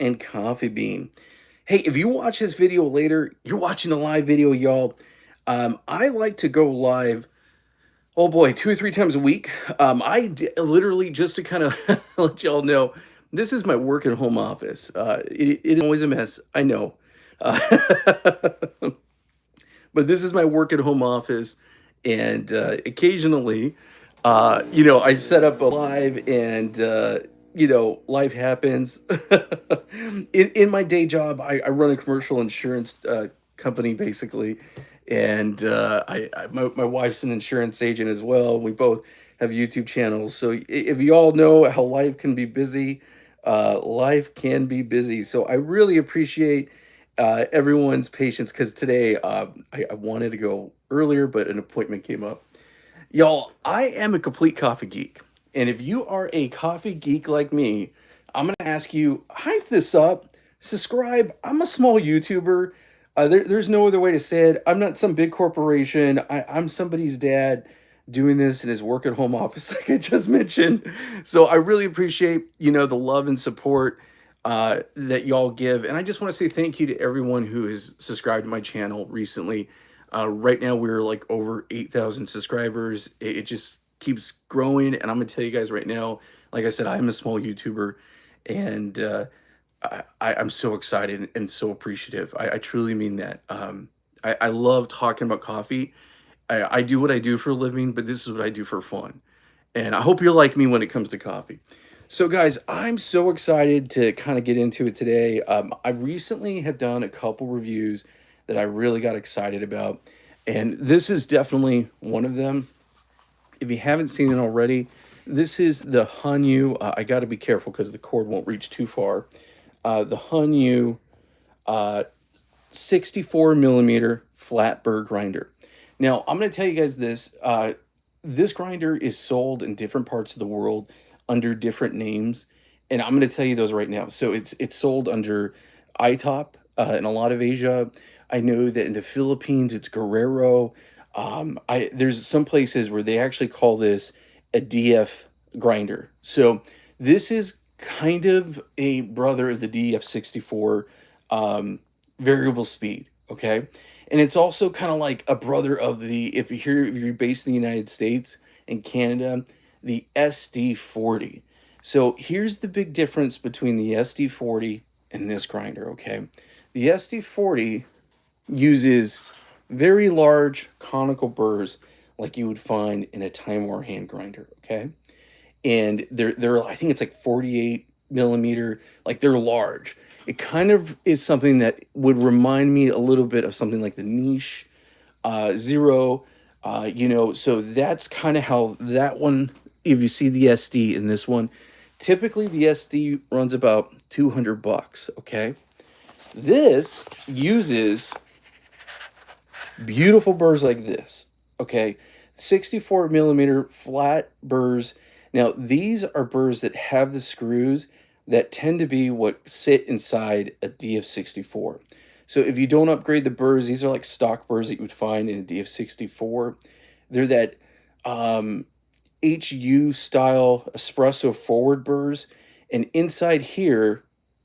and coffee bean. Hey, if you watch this video later, you're watching a live video, y'all. I like to go live, oh boy, 2 or 3 times a week. Literally just to kind of let y'all know, this is my work at home office. It is always a mess, I know. Uh, but this is my work at home office, and occasionally, I set up a live, and life happens. In my day job, I run a commercial insurance company, basically, and my wife's an insurance agent as well. We both have YouTube channels, so if you all know how life can be busy. So I really appreciate everyone's patience, because today I wanted to go earlier, but an appointment came up. Y'all, I am a complete coffee geek. And if you are a coffee geek like me, I'm going to ask you, hype this up, subscribe. I'm a small YouTuber. There's no other way to say it. I'm not some big corporation. I'm somebody's dad doing this in his work at home office, like I just mentioned. So I really appreciate, the love and support that y'all give. And I just want to say thank you to everyone who has subscribed to my channel recently. Right now, we're like over 8,000 subscribers. It just keeps growing. And I'm going to tell you guys right now, like I said, I'm a small YouTuber, and I'm so excited and so appreciative. I truly mean that. I love talking about coffee. I do what I do for a living, but this is what I do for fun. And I hope you're like me when it comes to coffee. So, guys, I'm so excited to kind of get into it today. I recently have done a couple reviews that I really got excited about, and this is definitely one of them. If you haven't seen it already, this is the Huanyu. I got to be careful because the cord won't reach too far. The Huanyu 64 millimeter flat burr grinder. Now, I'm going to tell you guys this. This grinder is sold in different parts of the world under different names, and I'm going to tell you those right now. So it's sold under Itop in a lot of Asia. I know that in the Philippines it's Guerrero. There's some places where they actually call this a DF grinder. So this is kind of a brother of the DF64 variable speed. Okay, and it's also kind of like a brother of the, if you're based in the United States and Canada, the SD40. So here's the big difference between the SD40 and this grinder. Okay, the SD40 uses very large conical burrs like you would find in a Time War hand grinder. Okay, and they're I think it's like 48 millimeter, like they're large. It kind of is something that would remind me a little bit of something like the niche zero. So that's kind of how that one, if you see the SD in this one, typically the SD runs about 200 bucks. Okay, this uses beautiful burrs like this. Okay, 64 millimeter flat burrs. Now, these are burrs that have the screws that tend to be what sit inside a DF64. So if you don't upgrade the burrs, these are like stock burrs that you would find in a DF64. They're that HU style espresso forward burrs. And inside here,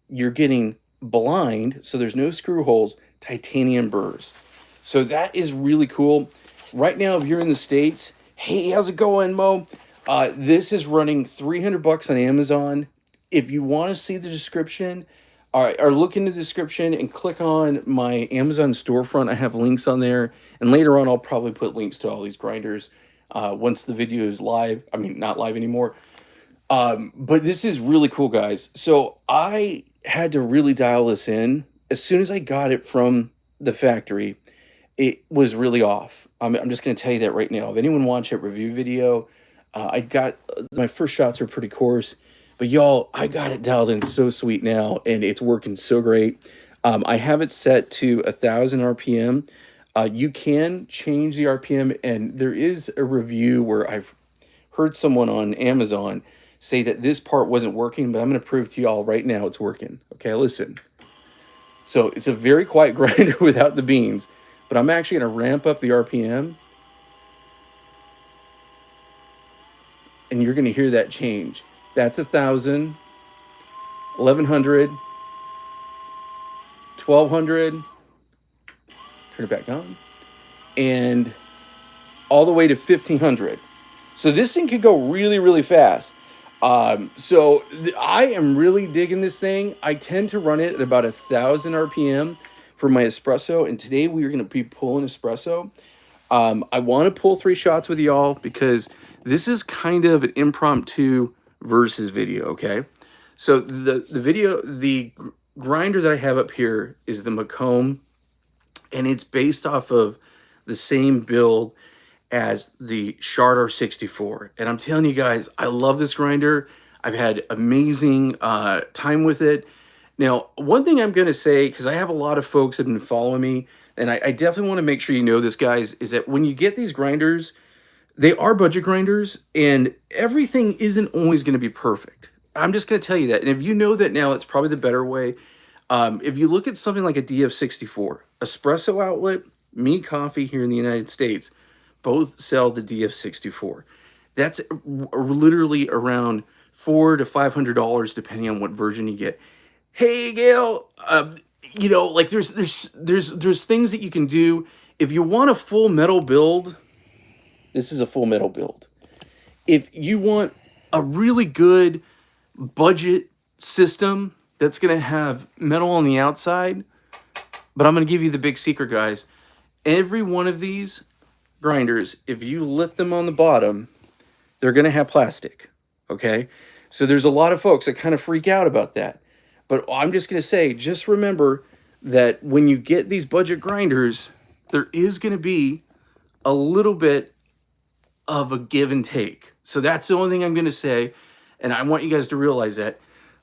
you're getting blind, so there's no screw holes, titanium burrs. So that is really cool. Right now, if you're in the States, hey, how's it going, Mo? This is running 300 bucks on Amazon. If you want to see the description, or look in the description and click on my Amazon storefront. I have links on there. And later on, I'll probably put links to all these grinders once the video is live. I mean, not live anymore. But this is really cool, guys. So I had to really dial this in. As soon as I got it from the factory, it was really off. I'm just going to tell you that right now. If anyone watched that review video, I got my first shots were pretty coarse, but y'all, I got it dialed in so sweet now, and it's working so great. I have it set to 1,000 RPM. You can change the RPM, and there is a review where I've heard someone on Amazon say that this part wasn't working, but I'm going to prove to y'all right now it's working. Okay, listen. So it's a very quiet grinder without the beans, but I'm actually going to ramp up the RPM, and you're going to hear that change. That's 1,000, 1,100, 1200, turn it back on, and all the way to 1500. So this thing could go really, really fast. I am really digging this thing. I tend to run it at about 1,000 RPM for my espresso, and today we are going to be pulling espresso. I want to pull 3 shots with y'all because this is kind of an impromptu versus video, okay? So the grinder that I have up here is the MOKKOM, and it's based off of the same build as the Shardor 64. And I'm telling you guys, I love this grinder. I've had amazing time with it. Now, one thing I'm going to say, because I have a lot of folks that have been following me, and I definitely want to make sure you know this, guys, is that when you get these grinders, they are budget grinders, and everything isn't always going to be perfect. I'm just going to tell you that. And if you know that now, it's probably the better way. If you look at something like a DF64, Espresso Outlet, Me Coffee here in the United States, both sell the DF64. That's literally around $400 to $500 depending on what version you get. Hey, Gail, you know, like there's things that you can do. If you want a full metal build, this is a full metal build. If you want a really good budget system that's going to have metal on the outside, but I'm going to give you the big secret, guys. Every one of these grinders, if you lift them on the bottom, they're going to have plastic, okay? So there's a lot of folks that kind of freak out about that. But I'm just going to say, just remember that when you get these budget grinders, there is going to be a little bit of a give and take. So that's the only thing I'm going to say, and I want you guys to realize that,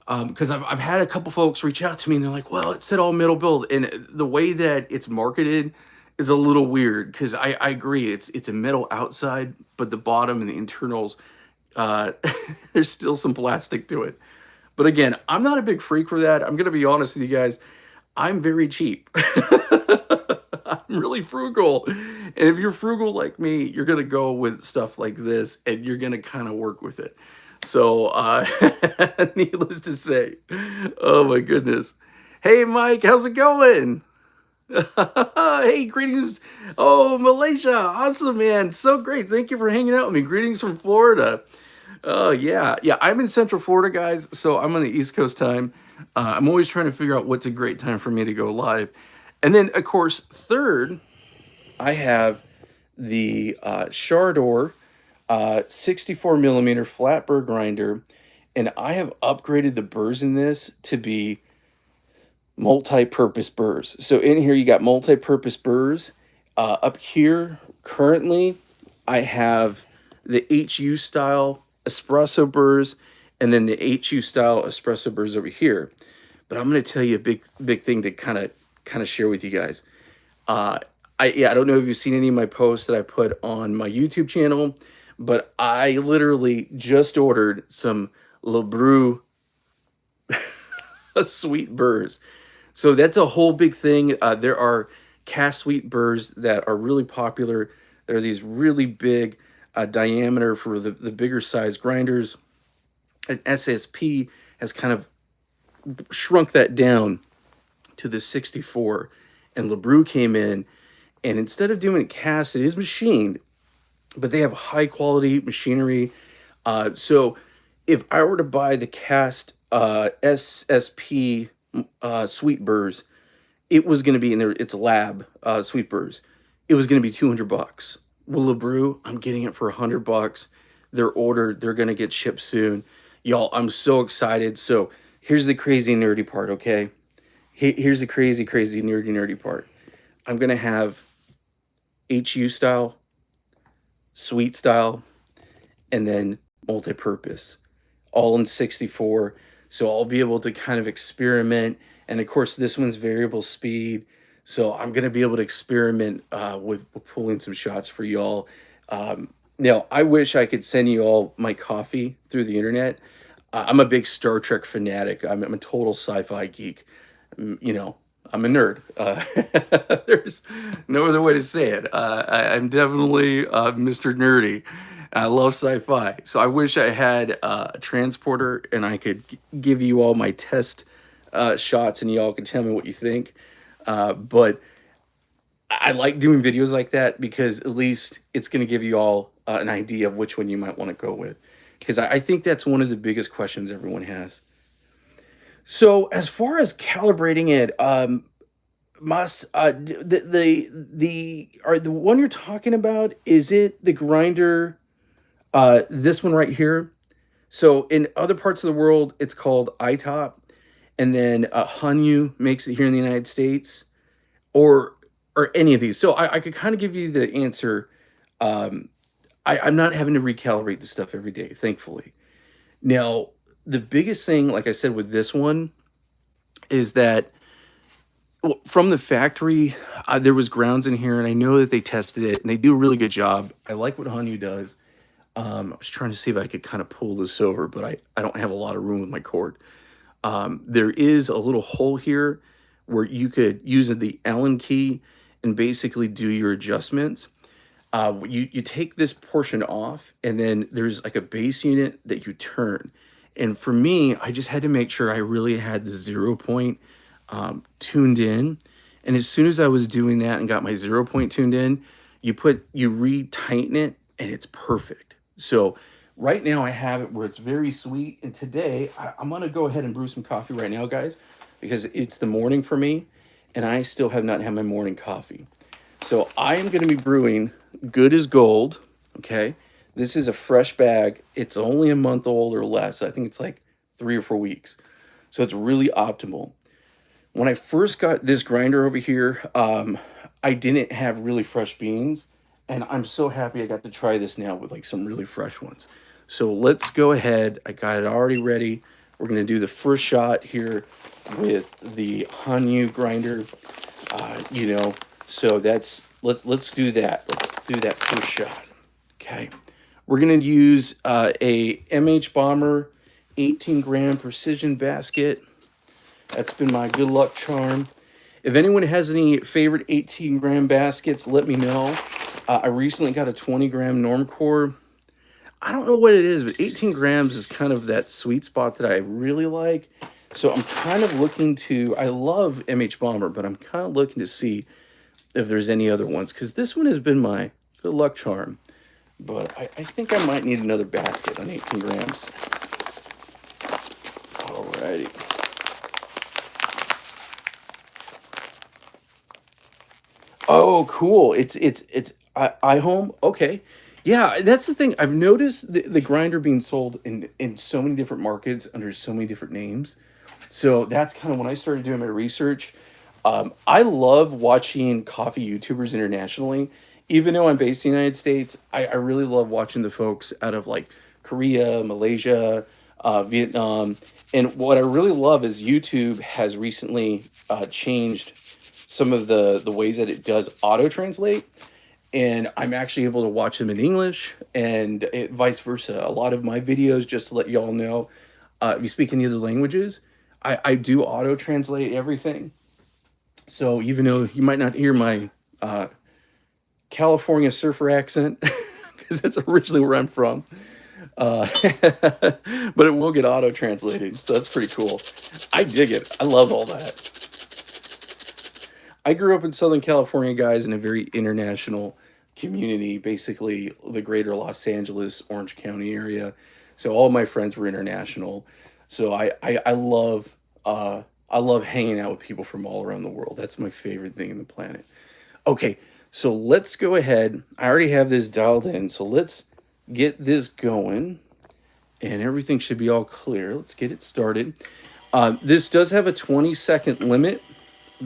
because I've had a couple folks reach out to me, and they're like, well, it said all metal build, and the way that it's marketed is a little weird, because I agree, it's a metal outside, but the bottom and the internals, there's still some plastic to it. But again, I'm not a big freak for that. I'm going to be honest with you guys. I'm very cheap. I'm really frugal. And if you're frugal like me, you're going to go with stuff like this, and you're going to kind of work with it. So, needless to say, oh my goodness. Hey, Mike, how's it going? Hey, greetings. Oh, Malaysia. Awesome, man. So great. Thank you for hanging out with me. Greetings from Florida. Oh, yeah. Yeah, I'm in Central Florida, guys, so I'm on the East Coast time. I'm always trying to figure out what's a great time for me to go live. And then, of course, third, I have the Shardor 64 millimeter flat burr grinder, and I have upgraded the burrs in this to be multi-purpose burrs. So in here you got multi-purpose burrs. Up here currently I have the HU style espresso burrs, and then the HU style espresso burrs over here. But I'm going to tell you a big thing to kind of share with you guys. I don't know if you've seen any of my posts that I put on my YouTube channel, but I literally just ordered some brew sweet burrs. So that's a whole big thing. There are cast sweet burrs that are really popular. There are these really big diameter for the bigger size grinders. And SSP has kind of shrunk that down to the 64. And LeBrew came in, and instead of doing it cast, it is machined, but they have high quality machinery. So if I were to buy the cast SSP sweet burrs, it was going to be in there. It's lab sweet burrs. It was going to be $200. Well, LeBrew, I'm getting it for $100. They're ordered. They're going to get shipped soon. Y'all, I'm so excited. So here's the crazy nerdy part, okay? Here's the crazy nerdy part. I'm going to have HU style, sweet style, and then multi-purpose, all in 64. So I'll be able to kind of experiment. And of course, this one's variable speed. So I'm going to be able to experiment with pulling some shots for y'all. Now, I wish I could send you all my coffee through the internet. I'm a big Star Trek fanatic. I'm a total sci-fi geek. You know, I'm a nerd. There's no other way to say it. I'm definitely Mr. Nerdy. I love sci-fi. So I wish I had a transporter and I could give you all my test shots, and y'all can tell me what you think. But I like doing videos like that because at least it's going to give you all an idea of which one you might want to go with. Because I think that's one of the biggest questions everyone has. So as far as calibrating it, the one you're talking about, is it the grinder? This one right here. So in other parts of the world, it's called Itop, and then Huanyu makes it here in the United States, or any of these. So I could kind of give you the answer. Um, I'm not having to recalibrate the stuff every day, thankfully. Now, the biggest thing, like I said, with this one is that from the factory, there was grounds in here, and I know that they tested it, and they do a really good job. I like what Hanyu does. I was trying to see if I could kind of pull this over, but I don't have a lot of room with my cord. There is a little hole here where you could use the Allen key and basically do your adjustments. You take this portion off, and then there's like a base unit that you turn. And for me, I just had to make sure I really had the 0 point tuned in. And as soon as I was doing that and got my 0 point tuned in, you re-tighten it, and it's perfect. So right now I have it where it's very sweet. And today I'm gonna go ahead and brew some coffee right now, guys, because it's the morning for me, and I still have not had my morning coffee. So I am going to be brewing Good as Gold. Okay. This is a fresh bag. It's only a month old or less. I think it's like 3 or 4 weeks. So it's really optimal. When I first got this grinder over here, I didn't have really fresh beans. And I'm so happy I got to try this now with like some really fresh ones. So let's go ahead. I got it already ready. We're going to do the first shot here with the Huanyu grinder. So let's do that. Let's do that first shot. Okay. We're going to use a MH Bomber 18-gram precision basket. That's been my good luck charm. If anyone has any favorite 18-gram baskets, let me know. I recently got a 20-gram Normcore. I don't know what it is, but 18 grams is kind of that sweet spot that I really like. So I'm kind of looking to, I love MH Bomber, but I'm kind of looking to see if there's any other ones, because this one has been my good luck charm. But I think I might need another basket on 18 grams. Alrighty. Oh, cool. It's iHome. Okay. Yeah, that's the thing. I've noticed the grinder being sold in so many different markets under so many different names. So that's kind of when I started doing my research. I love watching coffee YouTubers internationally. Even though I'm based in the United States, I really love watching the folks out of like Korea, Malaysia, Vietnam. And what I really love is YouTube has recently changed some of the ways that it does auto translate, and I'm actually able to watch them in English, and vice versa. A lot of my videos, just to let y'all know, if you speak any other languages, I do auto translate everything. So even though you might not hear my California surfer accent, because that's originally where I'm from, but it will get auto translated, so that's pretty cool. I dig it. I love all that. I grew up in Southern California, guys, in a very international community, basically the greater Los Angeles, Orange County area. So all my friends were international. So I love hanging out with people from all around the world. That's my favorite thing in the planet. Okay, so let's go ahead. I already have this dialed in, so let's get this going, and everything should be all clear. Let's get it started. This does have a 20-second limit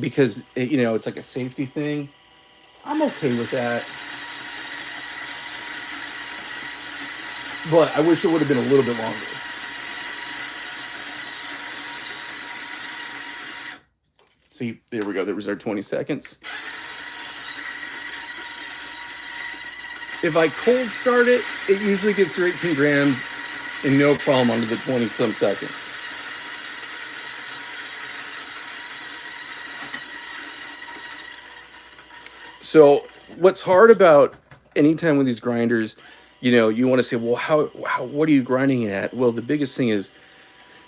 because it's like a safety thing. I'm okay with that, but I wish it would have been a little bit longer. See, there we go. There was our 20 seconds. If I cold start it, it usually gets to 18 grams and no problem under the 20 some seconds. So what's hard about anytime with these grinders, you want to say, well, what are you grinding at? Well, the biggest thing is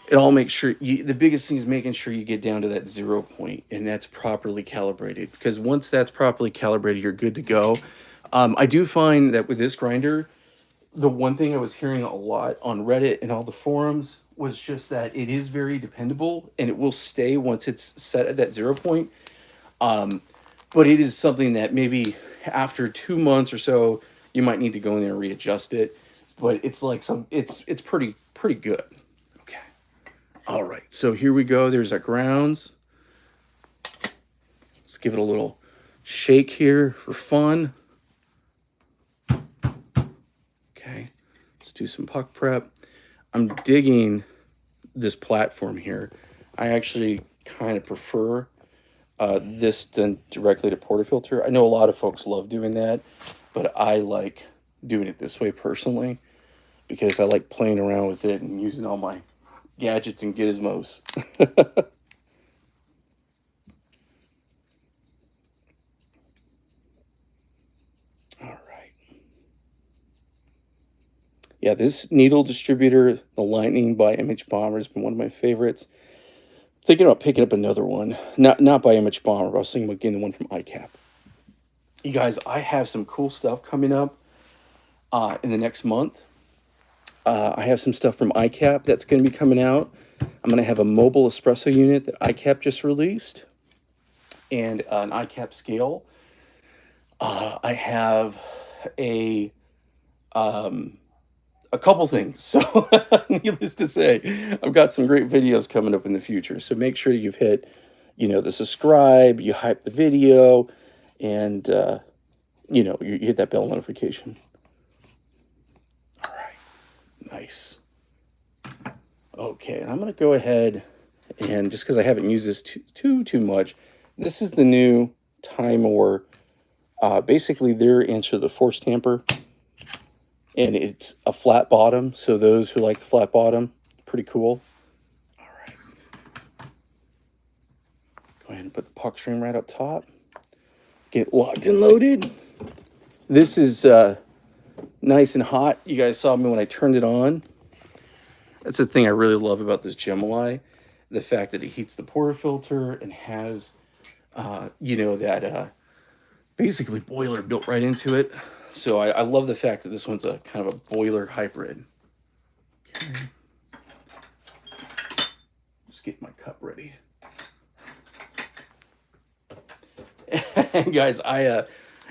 it all makes sure the biggest thing is making sure you get down to that 0 point, and that's properly calibrated, because once that's properly calibrated, you're good to go. I do find that with this grinder, the one thing I was hearing a lot on Reddit and all the forums was just that it is very dependable and it will stay once it's set at that 0 point. But it is something that maybe after 2 months or so, you might need to go in there and readjust it. But it's like it's pretty good. Okay. All right. So here we go. There's our grounds. Let's give it a little shake here for fun. Okay. Let's do some puck prep. I'm digging this platform here. I actually kind of prefer this than directly to portafilter. I know a lot of folks love doing that, but I like doing it this way personally because I like playing around with it and using all my gadgets and gizmos. All right. Yeah, this needle distributor, the Lightning by MH Bomber, has been one of my favorites. Thinking about picking up another one, not by MH Bomber, but I was thinking about getting one from ICAP. You guys, I have some cool stuff coming up in the next month. I have some stuff from ICAP that's going to be coming out. I'm going to have a mobile espresso unit that ICAP just released, and an ICAP scale. I have a couple things. So needless to say, I've got some great videos coming up in the future. So make sure you've hit, the subscribe, you hype the video, and, you hit that bell notification. All right. Nice. Okay. And I'm going to go ahead and just because I haven't used this too much, this is the new Timor. Basically their answer to the force tamper. And it's a flat bottom, so those who like the flat bottom, pretty cool. All right. Go ahead and put the puck stream right up top. Get locked and loaded. This is nice and hot. You guys saw me when I turned it on. That's the thing I really love about this gemilai. The fact that it heats the portafilter and has, that basically boiler built right into it. So I love the fact that this one's a kind of a boiler hybrid. Okay. Just get my cup ready. And guys, if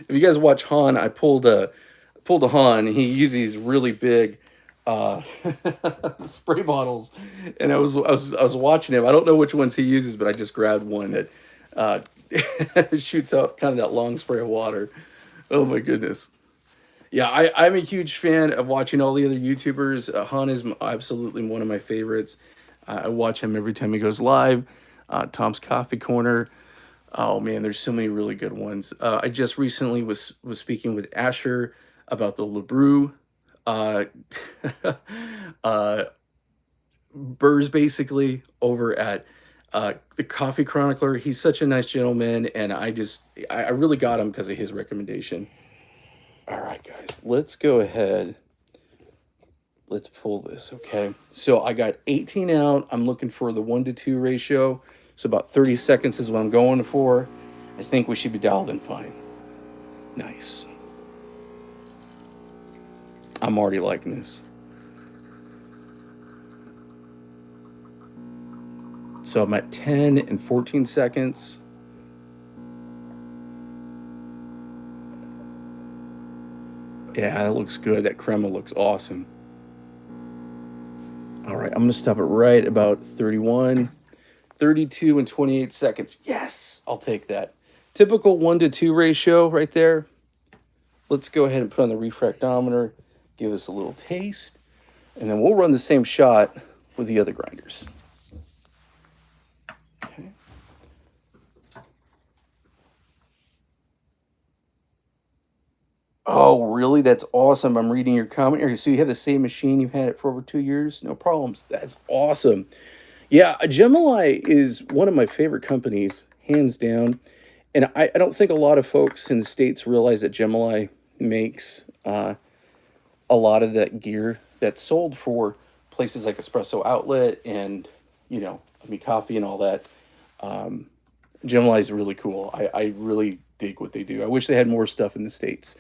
you guys watch Han, I pulled a Han. And he uses these really big spray bottles, and I was watching him. I don't know which ones he uses, but I just grabbed one that shoots out kind of that long spray of water. Oh my goodness. Yeah, I'm a huge fan of watching all the other YouTubers. Han is absolutely one of my favorites. I watch him every time he goes live. Tom's Coffee Corner. Oh man, there's so many really good ones. I just recently was speaking with Asher about the brew. Burr's basically over at the Coffee Chronicler. He's such a nice gentleman, and I really got him because of his recommendation. All right, guys, let's go ahead. Let's pull this, okay? So I got 18 out. I'm looking for the 1-to-2 ratio. So about 30 seconds is what I'm going for. I think we should be dialed in fine. Nice. I'm already liking this. So I'm at 10 and 14 seconds. Yeah, that looks good. That crema looks awesome. All right, I'm going to stop it right about 31, 32, and 28 seconds. Yes, I'll take that. Typical 1-to-2 ratio right there. Let's go ahead and put on the refractometer, give this a little taste, and then we'll run the same shot with the other grinders. Okay. Oh, really? That's awesome. I'm reading your comment here. So you have the same machine. You've had it for over 2 years? No problems. That's awesome. Yeah, Gemilai is one of my favorite companies, hands down. And I don't think a lot of folks in the States realize that Gemilai makes a lot of that gear that's sold for places like Espresso Outlet and, I mean, coffee and all that. Gemini is really cool. I really dig what they do. I wish they had more stuff in the States.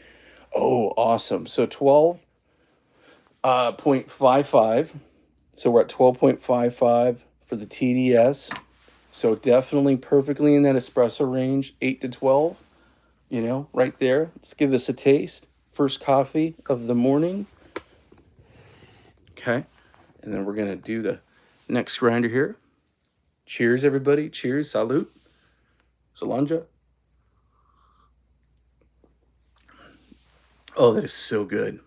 Oh, awesome. So 12.55. So we're at 12.55 for the TDS. So definitely perfectly in that espresso range, 8 to 12, right there. Let's give this a taste. First coffee of the morning. Okay. And then we're going to do the next grinder here. Cheers, everybody. Cheers. Salute. Salanja. Oh, that is so good.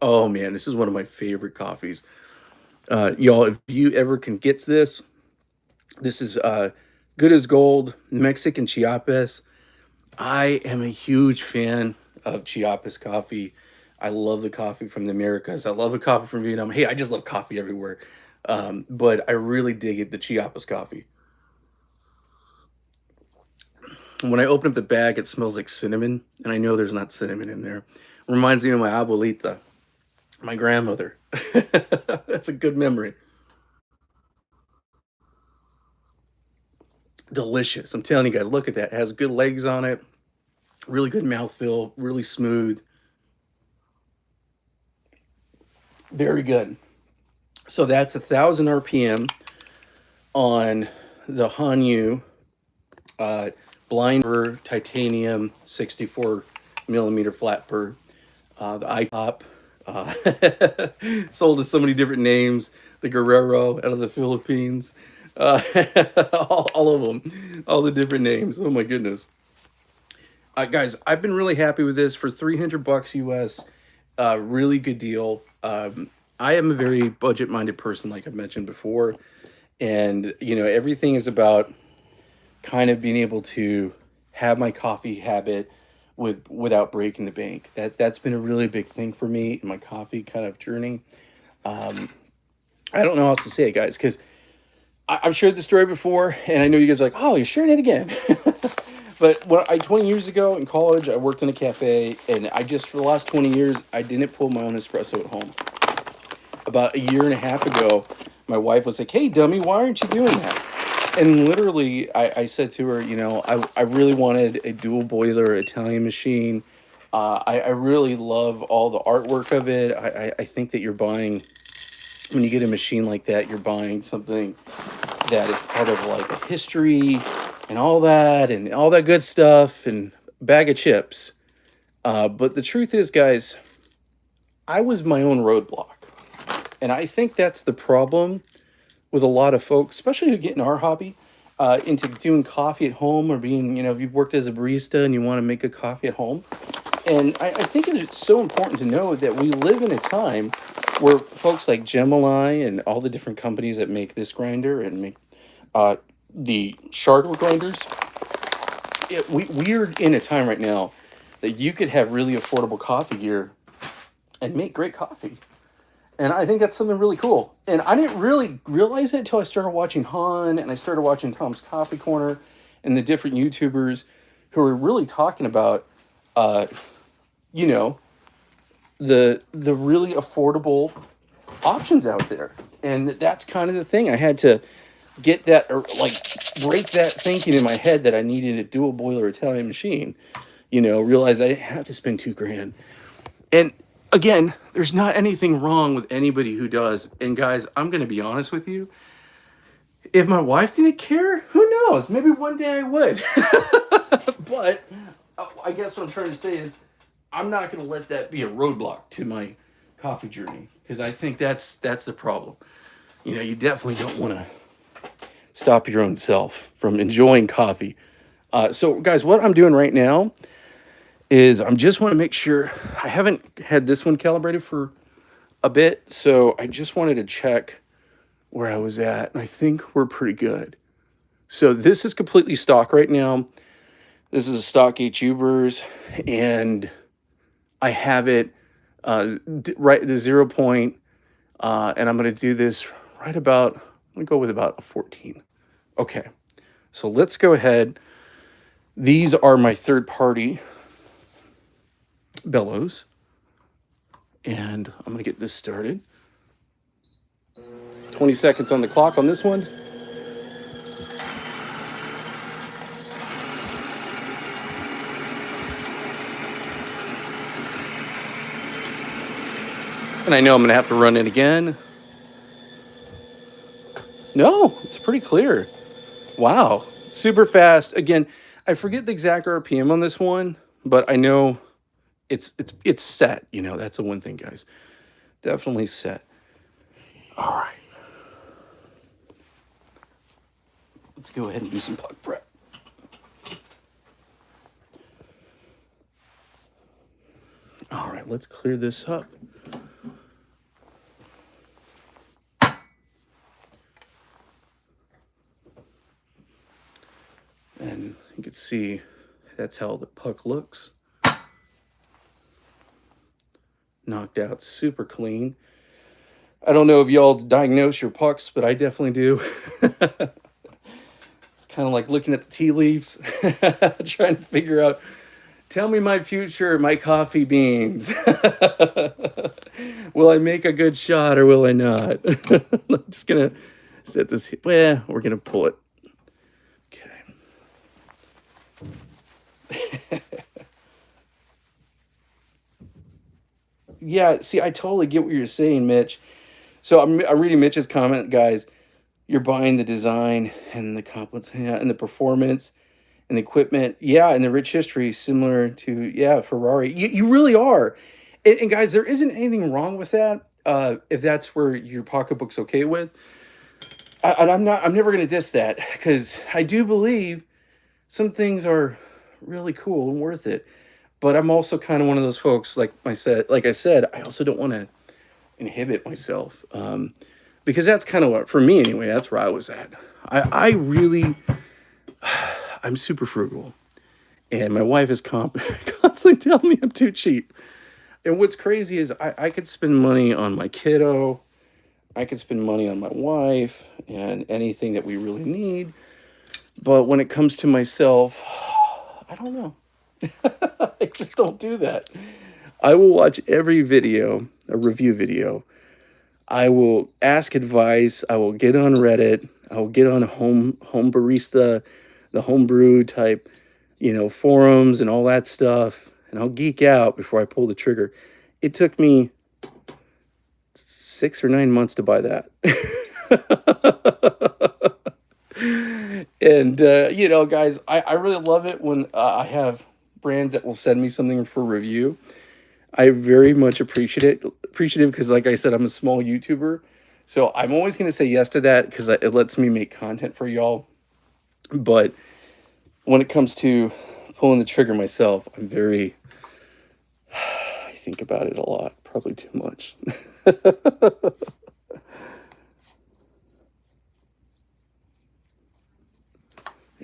Oh, man. This is one of my favorite coffees. Y'all, if you ever can get this is good as gold, Mexican Chiapas. I am a huge fan of Chiapas coffee. I love the coffee from the Americas. I love the coffee from Vietnam. Hey, I just love coffee everywhere. But I really dig it, the Chiapas coffee. When I open up the bag, it smells like cinnamon, and I know there's not cinnamon in there. It reminds me of my abuelita, my grandmother. That's a good memory. Delicious. I'm telling you guys, look at that. It has good legs on it. Really good mouthfeel, really smooth. Very good. So that's 1,000 RPM on the Huanyu blind Burr titanium 64 millimeter flat Burr. The Itop, sold to so many different names. The Guerrero out of the Philippines. All of them, all the different names. Oh my goodness. Guys, I've been really happy with this for $300 US. Really good deal. I am a very budget-minded person, like I've mentioned before, and everything is about kind of being able to have my coffee habit without breaking the bank. That's been a really big thing for me in my coffee kind of journey. I don't know how else to say it, guys, because I've shared the story before, and I know you guys are like, oh, you're sharing it again. But 20 years ago in college, I worked in a cafe, and for the last 20 years, I didn't pull my own espresso at home. About a year and a half ago, my wife was like, hey, dummy, why aren't you doing that? And literally, I said to her, I really wanted a dual boiler Italian machine. I really love all the artwork of it. I think that you're buying, when you get a machine like that, you're buying something that is part of like a history and all that good stuff and bag of chips. But the truth is, guys, I was my own roadblock. And I think that's the problem with a lot of folks, especially who get in our hobby, into doing coffee at home or being, if you've worked as a barista and you want to make a coffee at home. And I think it's so important to know that we live in a time where folks like Gemini and all the different companies that make this grinder and make the Shardor grinders, we're in a time right now that you could have really affordable coffee gear and make great coffee. And I think that's something really cool. And I didn't really realize it until I started watching Han and I started watching Tom's Coffee Corner and the different YouTubers who are really talking about, the really affordable options out there. And that's kind of the thing. I had to get that, or like break that thinking in my head that I needed a dual boiler Italian machine. Realize I didn't have to spend $2,000. And again, there's not anything wrong with anybody who does. And guys, I'm going to be honest with you. If my wife didn't care, who knows? Maybe one day I would. But I guess what I'm trying to say is I'm not going to let that be a roadblock to my coffee journey, because I think that's the problem. You definitely don't want to stop your own self from enjoying coffee. So guys, what I'm doing right now is I'm just want to make sure. I haven't had this one calibrated for a bit, so I just wanted to check where I was at, and I think we're pretty good. So this is completely stock right now. This is a stock HU Burrs, and I have it right the 0 point, and I'm going to do this right about, I'm going to go with about a 14. Okay, so let's go ahead. These are my third-party bellows, and I'm going to get this started. 20 seconds on the clock on this one. And I know I'm going to have to run it again. No, it's pretty clear. Wow, super fast. Again, I forget the exact RPM on this one, but I know it's set. You know, that's the one thing, guys. Definitely set. All right. Let's go ahead and do some puck prep. All right, let's clear this up. And you can see that's how the puck looks. Knocked out super clean. I don't know if y'all diagnose your pucks, but I definitely do. It's kind of like looking at the tea leaves, trying to figure out, tell me my future, my coffee beans. Will I make a good shot or will I not? I'm just going to set this, well, we're going to pull it. Okay. Yeah, see, I totally get what you're saying, Mitch. So I'm reading Mitch's comment, guys. You're buying the design and the compliments and the performance and the equipment. Yeah, and the rich history similar to, yeah, Ferrari. You really are. And guys, there isn't anything wrong with that if that's where your pocketbook's okay with. And I'm never going to diss that because I do believe some things are really cool and worth it. But I'm also kind of one of those folks, like I said, I also don't want to inhibit myself because that's kind of what, for me anyway, that's where I was at. I really, I'm super frugal. And my wife is constantly telling me I'm too cheap. And what's crazy is I could spend money on my kiddo. I could spend money on my wife and anything that we really need. But when it comes to myself, I don't know. I just don't do that. I will watch every video, a review video. I will ask advice. I will get on Reddit. I will get on home barista, the homebrew type, forums and all that stuff. And I'll geek out before I pull the trigger. It took me 6 or 9 months to buy that. And, guys, I really love it when I have brands that will send me something for review. I very much appreciative because, like I said, I'm a small YouTuber. So I'm always going to say yes to that because it lets me make content for y'all. But when it comes to pulling the trigger myself, I think about it a lot, probably too much. There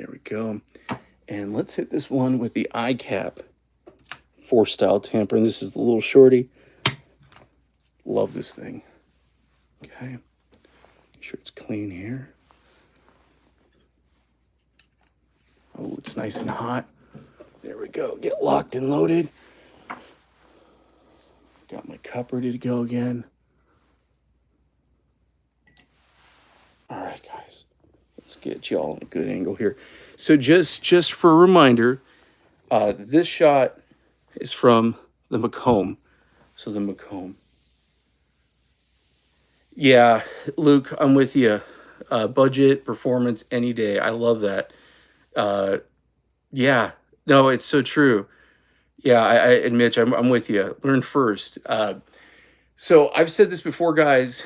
we go. And let's hit this one with the iCap 4-style tamper. And this is the little shorty. Love this thing. Okay. Make sure it's clean here. Oh, it's nice and hot. There we go. Get locked and loaded. Got my cup ready to go again. All right, guys. Let's get y'all in a good angle here. So just for a reminder, this shot is from the MOKKOM. So the MOKKOM. Yeah, Luke, I'm with you. Budget, performance, any day. I love that. Yeah, no, it's so true. Yeah, and Mitch, I'm with you. Learn first. So I've said this before, guys.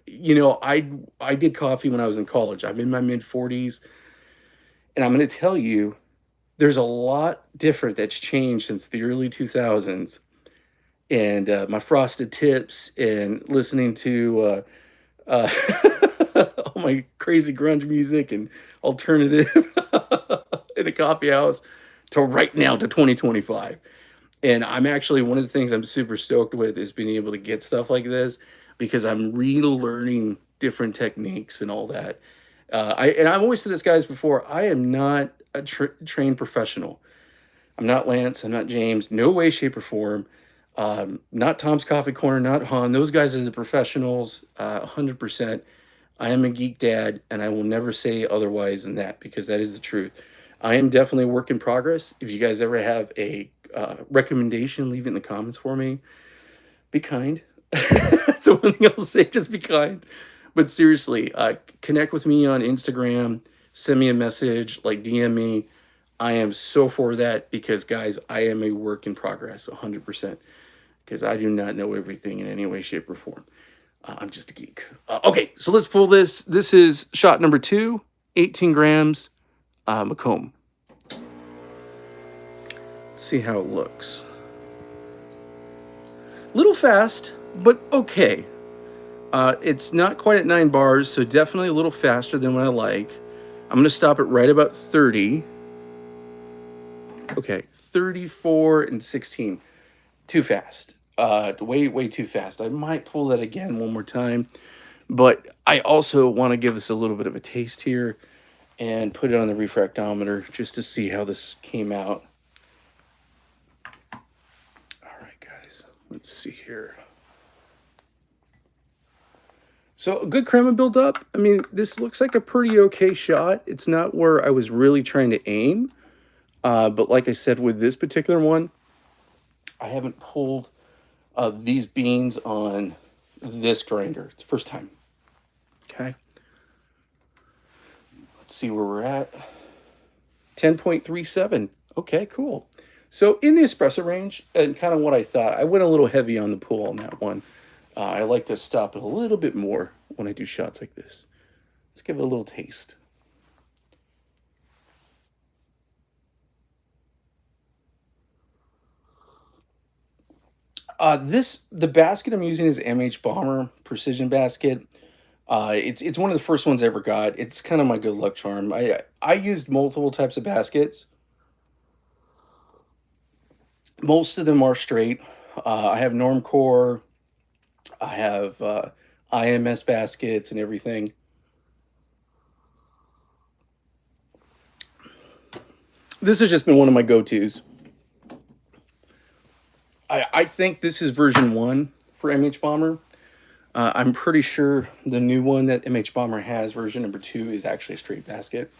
I did coffee when I was in college. I'm in my mid-40s. And I'm going to tell you, there's a lot different that's changed since the early 2000s. And my frosted tips and listening to all my crazy grunge music and alternative in a coffee house to right now to 2025. And I'm actually, one of the things I'm super stoked with is being able to get stuff like this because I'm relearning different techniques and all that. I've always said this, guys, before, I am not a trained professional. I'm not Lance. I'm not James. No way, shape, or form. Not Tom's Coffee Corner, not Han. Those guys are the professionals, 100%. I am a geek dad, and I will never say otherwise than that because that is the truth. I am definitely a work in progress. If you guys ever have a recommendation, leave it in the comments for me. Be kind. That's the one thing I'll say. Just be kind. But seriously, connect with me on Instagram. Send me a message, like DM me. I am so for that because, guys, I am a work in progress, 100%. Because I do not know everything in any way, shape, or form. I'm just a geek. Okay, so let's pull this. This is shot number 2, 18 grams, MOKKOM. Let's see how it looks. Little fast, but okay. It's not quite at 9 bars, so definitely a little faster than what I like. I'm going to stop it right about 30. Okay, 34 and 16. Too fast. Way too fast. I might pull that again one more time. But I also want to give this a little bit of a taste here and put it on the refractometer just to see how this came out. All right, guys. Let's see here. So a good Crema build up. I mean, this looks like a pretty okay shot. It's not where I was really trying to aim. But like I said, with this particular one, I haven't pulled these beans on this grinder. It's the first time. Okay. Let's see where we're at. 10.37. Okay, cool. So in the espresso range, and kind of what I thought, I went a little heavy on the pull on that one. I like to stop it a little bit more when I do shots like this. Let's give it a little taste. The basket I'm using is MH Bomber Precision Basket. It's one of the first ones I ever got. It's kind of my good luck charm. I used multiple types of baskets. Most of them are straight. I have Normcore. I have IMS baskets and everything. This has just been one of my go-tos. I think this is version 1 for MH Bomber. I'm pretty sure the new one that MH Bomber has, version number 2, is actually a straight basket.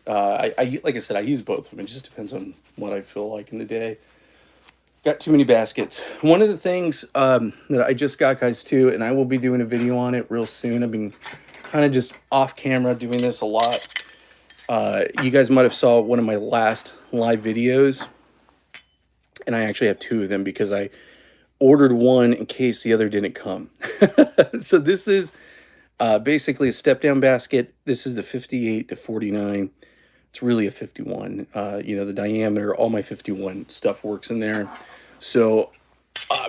Like I said, I use both of them. It just depends on what I feel like in the day. Got too many baskets. One of the things that I just got, guys, too, and I will be doing a video on it real soon. I've been kind of just off camera doing this a lot. You guys might have saw one of my last live videos, and I actually have 2 of them because I ordered one in case the other didn't come. So this is basically a step-down basket. This is the 58 to 49. It's really a 51. You know, the diameter, all my 51 stuff works in there. So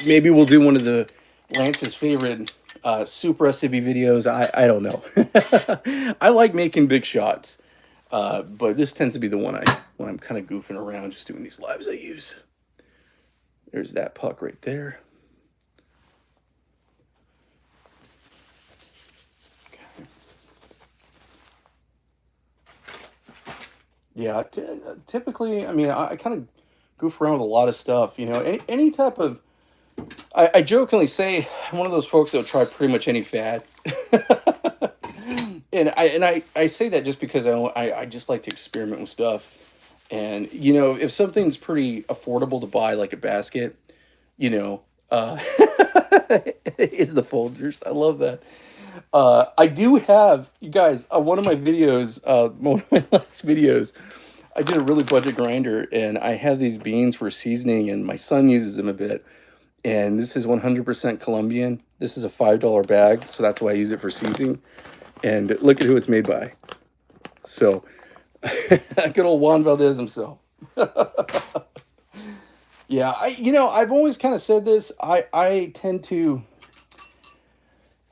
maybe we'll do one of the Lance's favorite soup recipe videos. I don't know. I like making big shots, but this tends to be the one when I'm kind of goofing around, just doing these lives I use. There's that puck right there. Yeah, typically, I mean, I kind of goof around with a lot of stuff, you know, any type of, I jokingly say I'm one of those folks that'll try pretty much any fad. And I say that just because I just like to experiment with stuff. And, you know, if something's pretty affordable to buy, like a basket, you know, is the Folgers. I love that. I do have, you guys, one of my videos, one of my last videos, I did a really budget grinder, and I have these beans for seasoning, and my son uses them a bit. And this is 100% Colombian. This is a $5 bag, so that's why I use it for seasoning. And look at who it's made by. So, good old Juan Valdez himself. Yeah, you know, I've always kind of said this. I tend to,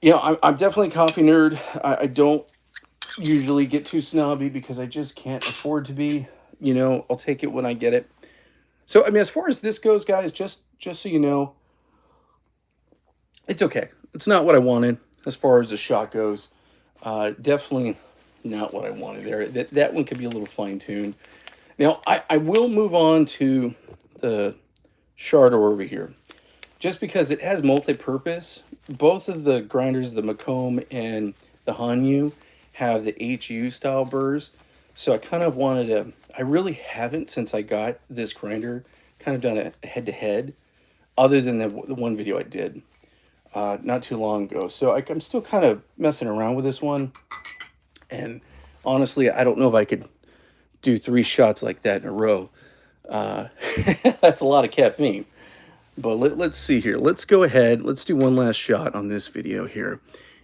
you know, I'm definitely a coffee nerd. I don't usually get too snobby because I just can't afford to be. You know, I'll take it when I get it. So, I mean, as far as this goes, guys, just so you know, it's okay. It's not what I wanted as far as the shot goes. Definitely not what I wanted there. That one could be a little fine-tuned. Now, I will move on to the Shardor over here. Just because it has multi-purpose. Both of the grinders, the MOKKOM and the Huanyu have the HU style burrs. So I kind of wanted to, I really haven't since I got this grinder kind of done a head to head, other than the one video I did not too long ago. So I'm still kind of messing around with this one. And honestly, I don't know if I could do 3 shots like that in a row. That's a lot of caffeine. But let's see here. Let's go ahead. Let's do one last shot on this video here.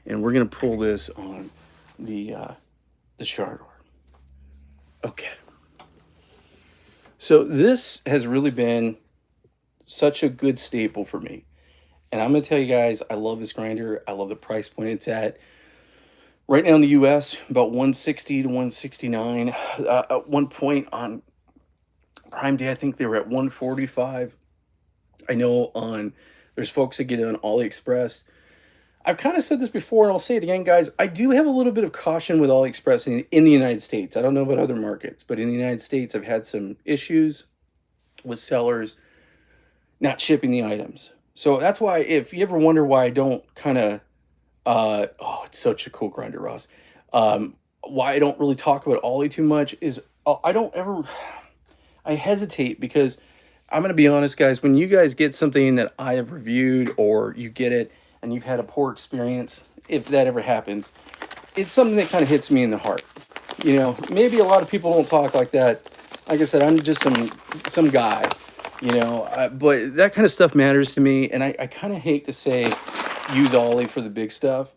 And we're going to pull this on the Shardor. Okay. So this has really been such a good staple for me. And I'm going to tell you guys, I love this grinder. I love the price point it's at. Right now in the US, about 160 to 169. At one point on Prime Day, I think they were at 145. I know there's folks that get it on AliExpress. I've kind of said this before, and I'll say it again, guys. I do have a little bit of caution with AliExpress in the United States. I don't know about other markets, but in the United States, I've had some issues with sellers not shipping the items. So that's why, if you ever wonder why I don't kind of, oh, it's such a cool grinder, Ross. Why I don't really talk about Ollie too much is I hesitate because I'm going to be honest, guys, when you guys get something that I have reviewed or you get it and you've had a poor experience, if that ever happens, it's something that kind of hits me in the heart. You know, maybe a lot of people don't talk like that. Like I said, I'm just some guy, you know, but that kind of stuff matters to me. And I kind of hate to say use Ollie for the big stuff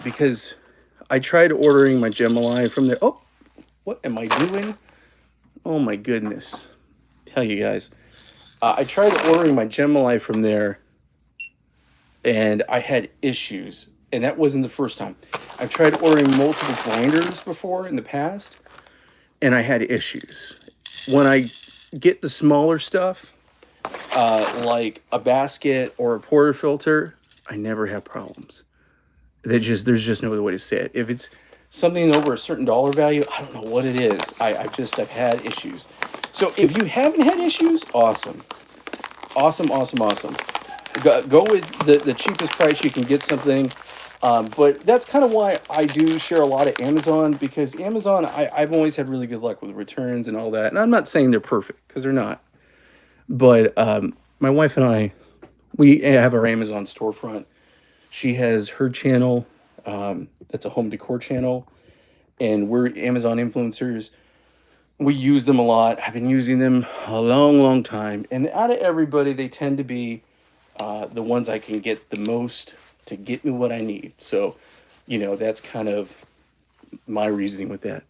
because I tried ordering my gemilai from there. Oh, what am I doing? Oh my goodness. Tell you guys. I tried ordering my gemilai from there and I had issues. And that wasn't the first time. I've tried ordering multiple grinders before in the past and I had issues. When I get the smaller stuff, like a basket or a portafilter, I never have problems. There's just no other way to say it. If it's something over a certain dollar value, I don't know what it is. I've had issues. So if you haven't had issues, awesome. Awesome. Go with the cheapest price you can get something. But that's kind of why I do share a lot of Amazon, because Amazon, I've always had really good luck with returns and all that. And I'm not saying they're perfect, because they're not. But my wife and I, we have our Amazon storefront. She has her channel, that's a home decor channel, and we're Amazon influencers. We use them a lot. I've been using them a long time. And out of everybody, they tend to be the ones I can get the most to get me what I need. So, you know, that's kind of my reasoning with that.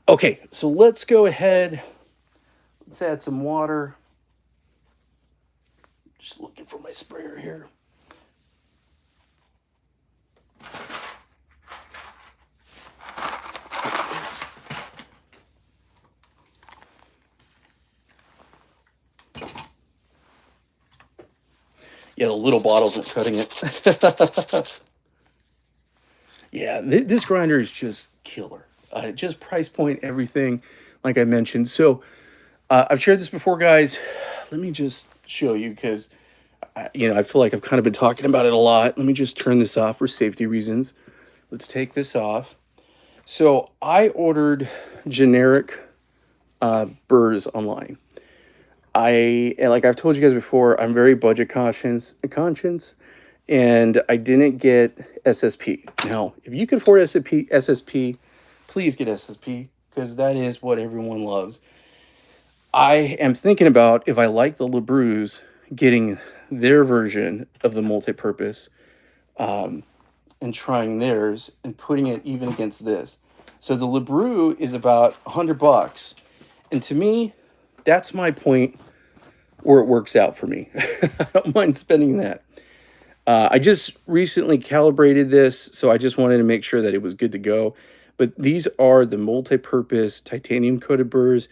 Okay, so let's go ahead. Let's add some water. Just looking for my sprayer here. Yeah, the little bottles aren't cutting it. Yeah, this grinder is just killer. Just price point, everything, like I mentioned. So I've shared this before, guys. Let me just show you, because I feel like I've kind of been talking about it a lot. Let me just turn this off for safety reasons. Let's take this off. So I ordered generic burrs online. And like I've told you guys before, I'm very budget conscious, and I didn't get SSP. Now, if you can afford SSP, please get SSP, because that is what everyone loves. I am thinking about, if I like the LeBrews, getting their version of the multi-purpose and trying theirs and putting it even against this. So the LeBrew is about $100, and to me, that's my point where it works out for me. I don't mind spending that. I just recently calibrated this, so I just wanted to make sure that it was good to go. But these are the multi-purpose titanium coated burrs.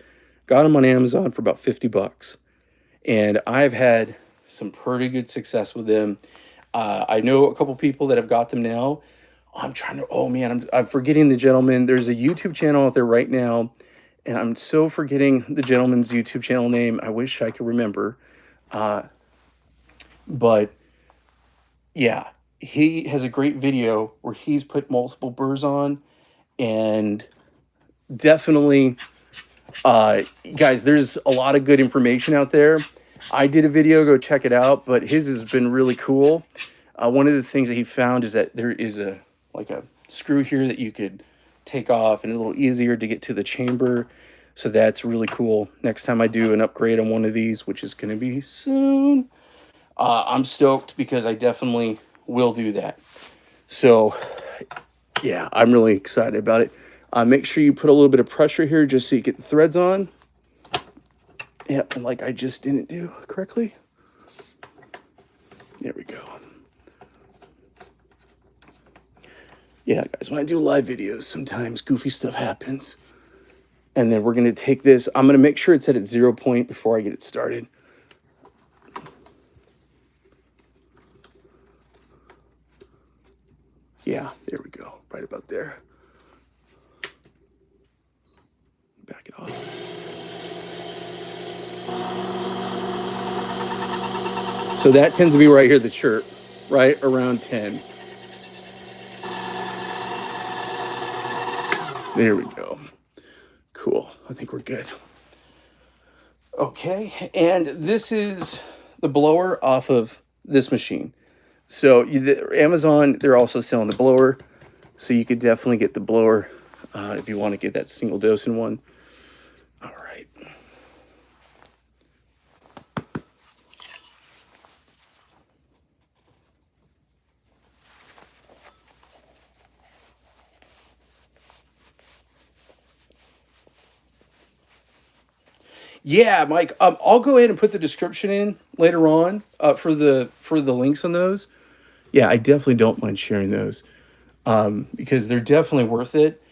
Got them on Amazon for about $50. And I've had some pretty good success with them. I know a couple people that have got them now. I'm forgetting the gentleman. There's a YouTube channel out there right now, and I'm so forgetting the gentleman's YouTube channel name. I wish I could remember. But yeah, he has a great video where he's put multiple burrs on, and definitely, guys, there's a lot of good information out there. I did a video, go check it out, but his has been really cool. One of the things that he found is that there is a screw here that you could take off, and a little easier to get to the chamber. So that's really cool. Next time I do an upgrade on one of these, which is going to be soon, I'm stoked because I definitely will do that. So yeah, I'm really excited about it. Make sure you put a little bit of pressure here just so you get the threads on. Yep, and like I just didn't do correctly. There we go. Yeah, guys, when I do live videos, sometimes goofy stuff happens. And then we're going to take this. I'm going to make sure it's at its 0 point before I get it started. Yeah, there we go. Right about there. Back it off. So that tends to be right here, the chirp, right around 10. There we go. Cool. I think we're good. Okay, and this is the blower off of this machine. So Amazon, they're also selling the blower, so you could definitely get the blower if you want to get that single dose in one. All right. Yeah, Mike. I'll go ahead and put the description in later on for the links on those. Yeah, I definitely don't mind sharing those because they're definitely worth it.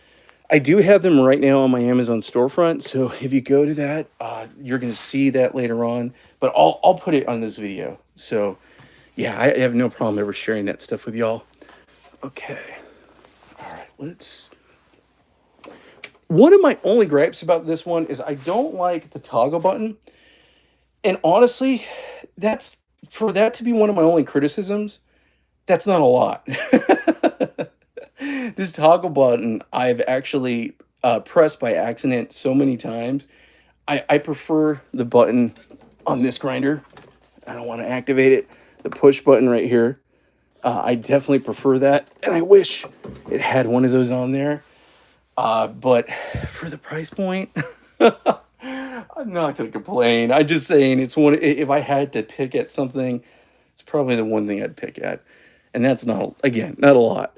I do have them right now on my Amazon storefront, so if you go to that, you're going to see that later on. But I'll put it on this video. So yeah, I have no problem ever sharing that stuff with y'all. Okay. All right, let's... One of my only gripes about this one is I don't like the toggle button. And honestly, that's for that to be one of my only criticisms, that's not a lot. This toggle button, I've actually pressed by accident so many times. I prefer the button on this grinder. I don't want to activate it. The push button right here. I definitely prefer that. And I wish it had one of those on there. But for the price point, I'm not going to complain. I'm just saying it's one. If I had to pick at something, it's probably the one thing I'd pick at. And that's not, again, not a lot.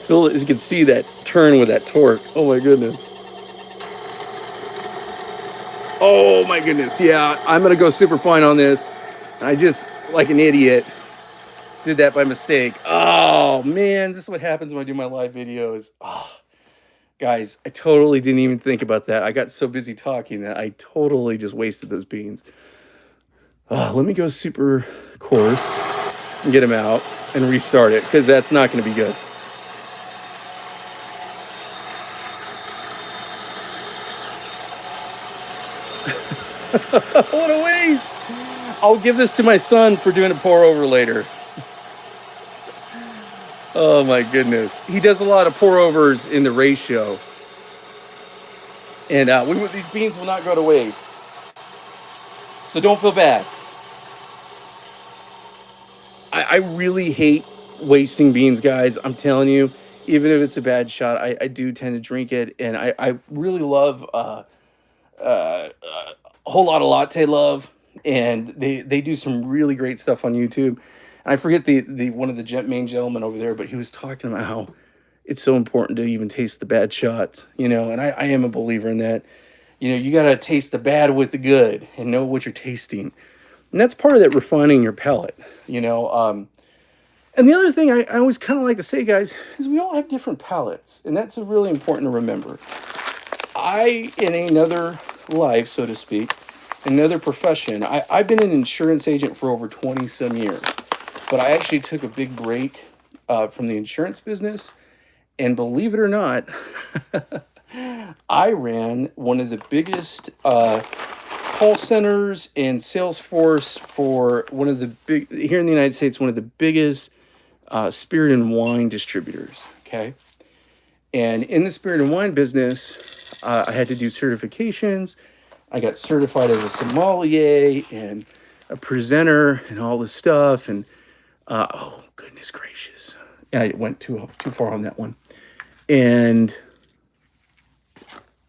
Phil, as you can see that turn with that torque. Oh my goodness. Oh my goodness. Yeah, I'm going to go super fine on this. I just, like an idiot, did that by mistake. Oh man, this is what happens when I do my live videos. Oh, guys, I totally didn't even think about that. I got so busy talking that I totally just wasted those beans. Let me go super coarse and get them out and restart it because that's not going to be good. What a waste. I'll give this to my son for doing a pour over later. Oh my goodness. He does a lot of pour overs in the ratio. And these beans will not go to waste. So don't feel bad. I really hate wasting beans, guys. I'm telling you, even if it's a bad shot, I do tend to drink it. And I really love a whole lot of latte love. And they do some really great stuff on YouTube. And I forget the one of the main gentlemen over there, but he was talking about how it's so important to even taste the bad shots, you know, and I am a believer in that. You know, you got to taste the bad with the good and know what you're tasting. And that's part of that refining your palate, you know. And the other thing I always kind of like to say, guys, is we all have different palates. And that's really important to remember. In another life, so to speak, another profession, I've been an insurance agent for over 20 some years. But I actually took a big break from the insurance business. And believe it or not, I ran one of the biggest call centers and Salesforce for one of the big, here in the United States, one of the biggest spirit and wine distributors. Okay. And in the spirit and wine business, I had to do certifications. I got certified as a sommelier and a presenter and all this stuff. And oh, goodness gracious. And I went too far on that one. And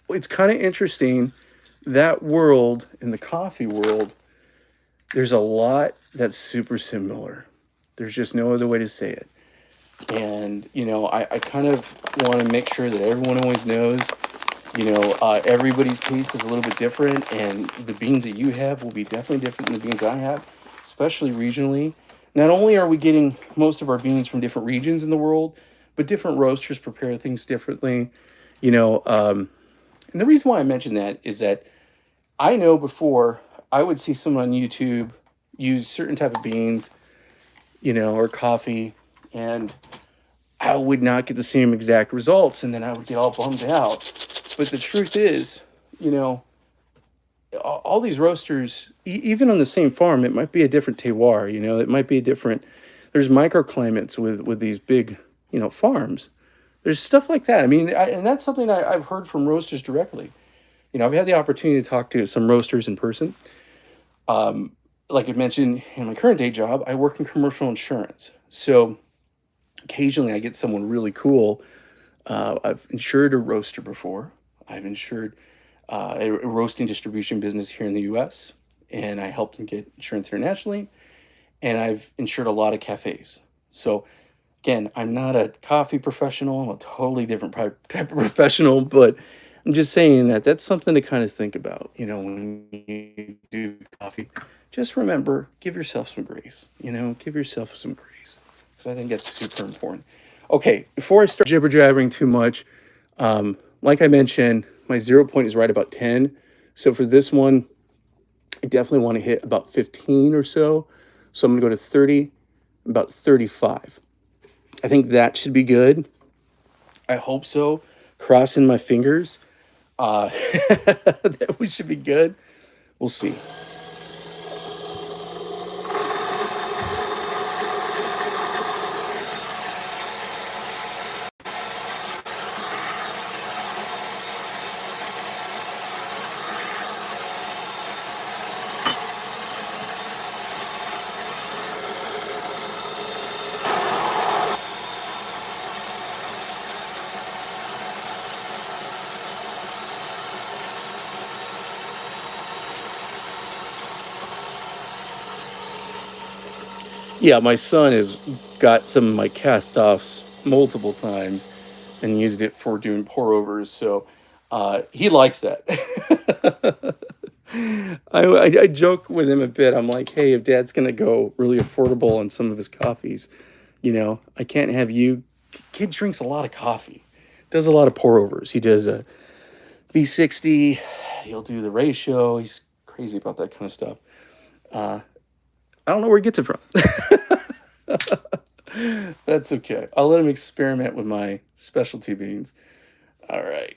it's kind of interesting, that world, in the coffee world, there's a lot that's super similar. There's just no other way to say it. And, you know, I kind of want to make sure that everyone always knows, you know, everybody's taste is a little bit different, and the beans that you have will be definitely different than the beans I have, especially regionally. Not only are we getting most of our beans from different regions in the world, but different roasters prepare things differently, you know. And the reason why I mention that is that I know before I would see someone on YouTube use certain type of beans, you know, or coffee, and I would not get the same exact results, and then I would get all bummed out. But the truth is, you know, all these roasters, even on the same farm, it might be a different terroir, you know, it might be a different, there's microclimates with these big, you know, farms. There's stuff like that. I mean, and that's something I've heard from roasters directly. You know, I've had the opportunity to talk to some roasters in person. Like I mentioned, in my current day job, I work in commercial insurance. So occasionally I get someone really cool. I've insured a roaster before. I've insured a roasting distribution business here in the U.S., and I helped them get insurance internationally. And I've insured a lot of cafes. So again, I'm not a coffee professional. I'm a totally different type of professional, but I'm just saying that that's something to kind of think about. You know, when you do coffee, just remember, give yourself some grace. You know, give yourself some grace, because I think that's super important. Okay, before I start jibber jabbering too much, like I mentioned, my 0 point is right about 10. So for this one, I definitely want to hit about 15 or so. So I'm going to go to 30, about 35. I think that should be good. I hope so. Crossing my fingers. That we should be good. We'll see. Yeah, my son has got some of my cast offs multiple times and used it for doing pour overs. So he likes that. I joke with him a bit. I'm like, hey, if dad's going to go really affordable on some of his coffees, you know, I can't have you. Kid drinks a lot of coffee, does a lot of pour overs. He does a V60. He'll do the ratio. He's crazy about that kind of stuff. I don't know where he gets it from. That's okay. I'll let him experiment with my specialty beans. All right.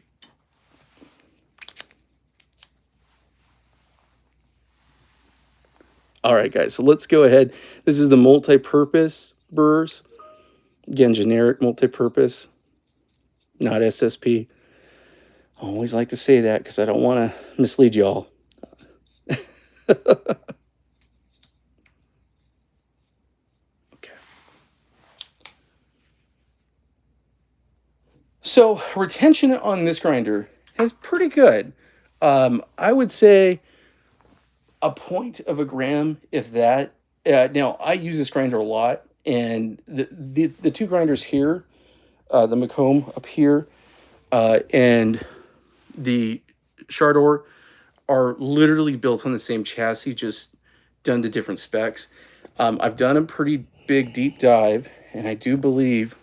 All right, guys. So let's go ahead. This is the multi-purpose Burrs. Again, generic multi-purpose, not SSP. I always like to say that because I don't want to mislead y'all. So retention on this grinder is pretty good. I would say a point of a gram, if that. Now, I use this grinder a lot, and the two grinders here, the MOKKOM up here, and the Shardor are literally built on the same chassis, just done to different specs. I've done a pretty big deep dive, and I do believe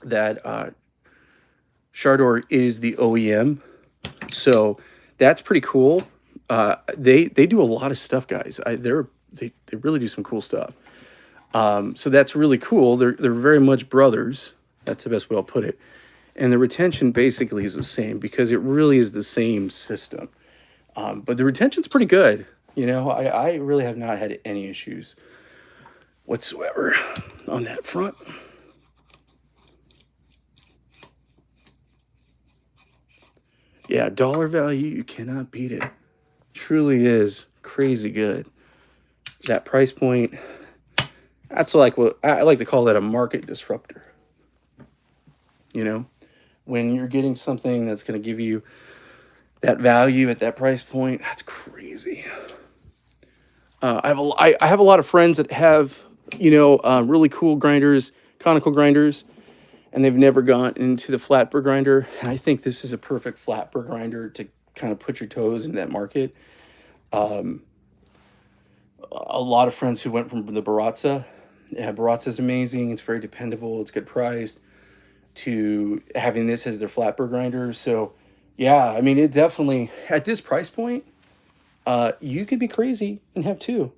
that Shardor is the OEM, so that's pretty cool. They do a lot of stuff, guys. They really do some cool stuff. So that's really cool. They're very much brothers. That's the best way I'll put it. And the retention basically is the same because it really is the same system. But the retention's pretty good. You know, I really have not had any issues whatsoever on that front. Yeah, dollar value, you cannot beat it. Truly is crazy good. That price point, that's like what I like to call that a market disruptor. You know, when you're getting something that's going to give you that value at that price point, that's crazy. I have a lot of friends that have, really cool grinders, conical grinders, and they've never gone into the flat burr grinder. And I think this is a perfect flat burr grinder to kind of put your toes in that market. A lot of friends who went from the Baratza. Yeah, Baratza's amazing. It's very dependable. It's good priced. To having this as their flat burr grinder. So, yeah, I mean, it definitely, at this price point, you could be crazy and have two.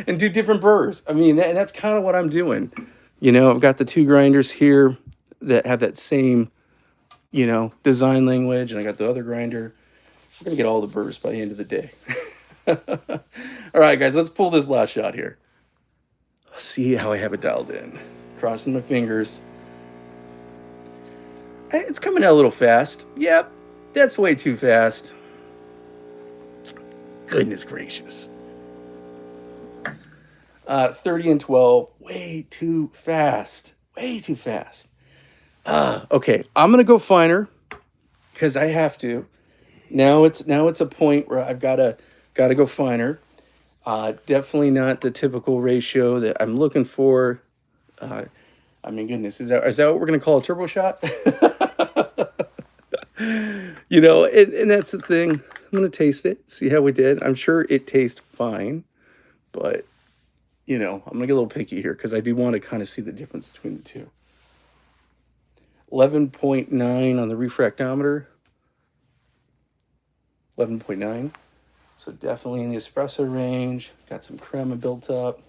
And do different burrs. I mean, that's kind of what I'm doing. You know, I've got the two grinders here that have that same, design language, and I got the other grinder. I'm going to get all the burrs by the end of the day. All right, guys, let's pull this last shot here. Let's see how I have it dialed in. Crossing my fingers. It's coming out a little fast. Yep, that's way too fast. Goodness gracious. 30 and 12, way too fast. Way too fast. Okay, I'm gonna go finer because I have to. Now it's a point where I've gotta go finer. Definitely not the typical ratio that I'm looking for. I mean, goodness, is that what we're gonna call a turbo shot? And that's the thing. I'm gonna taste it, see how we did. I'm sure it tastes fine, but I'm gonna get a little picky here because I do want to kind of see the difference between the two. 11.9 on the refractometer. 11.9. So definitely in the espresso range. Got some crema built up.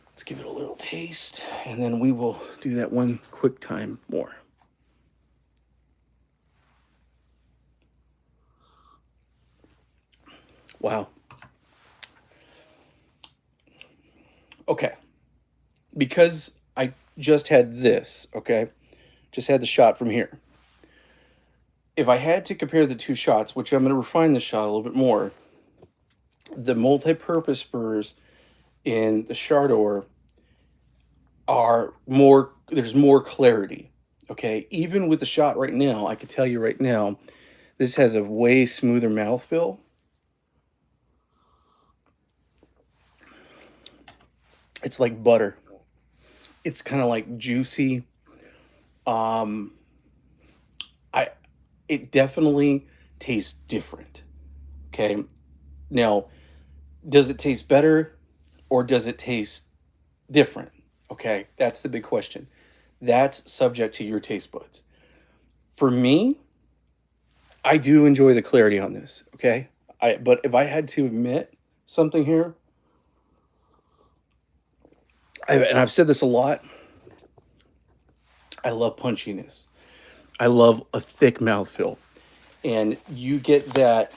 Let's give it a little taste, and then we will do that one quick time more. Wow. Okay. Because I just had this, okay? Just had the shot from here. If I had to compare the two shots, which I'm going to refine the shot a little bit more, the multi-purpose burrs in the Shardor there's more clarity, okay? Even with the shot right now, I can tell you right now, this has a way smoother mouthfeel. It's like butter. It's kind of like juicy. It definitely tastes different. Okay. Now, does it taste better or does it taste different? Okay, that's the big question. That's subject to your taste buds. For me, I do enjoy the clarity on this. Okay, but if I had to admit something here, and I've said this a lot, I love punchiness. I love a thick mouthfeel. And you get that,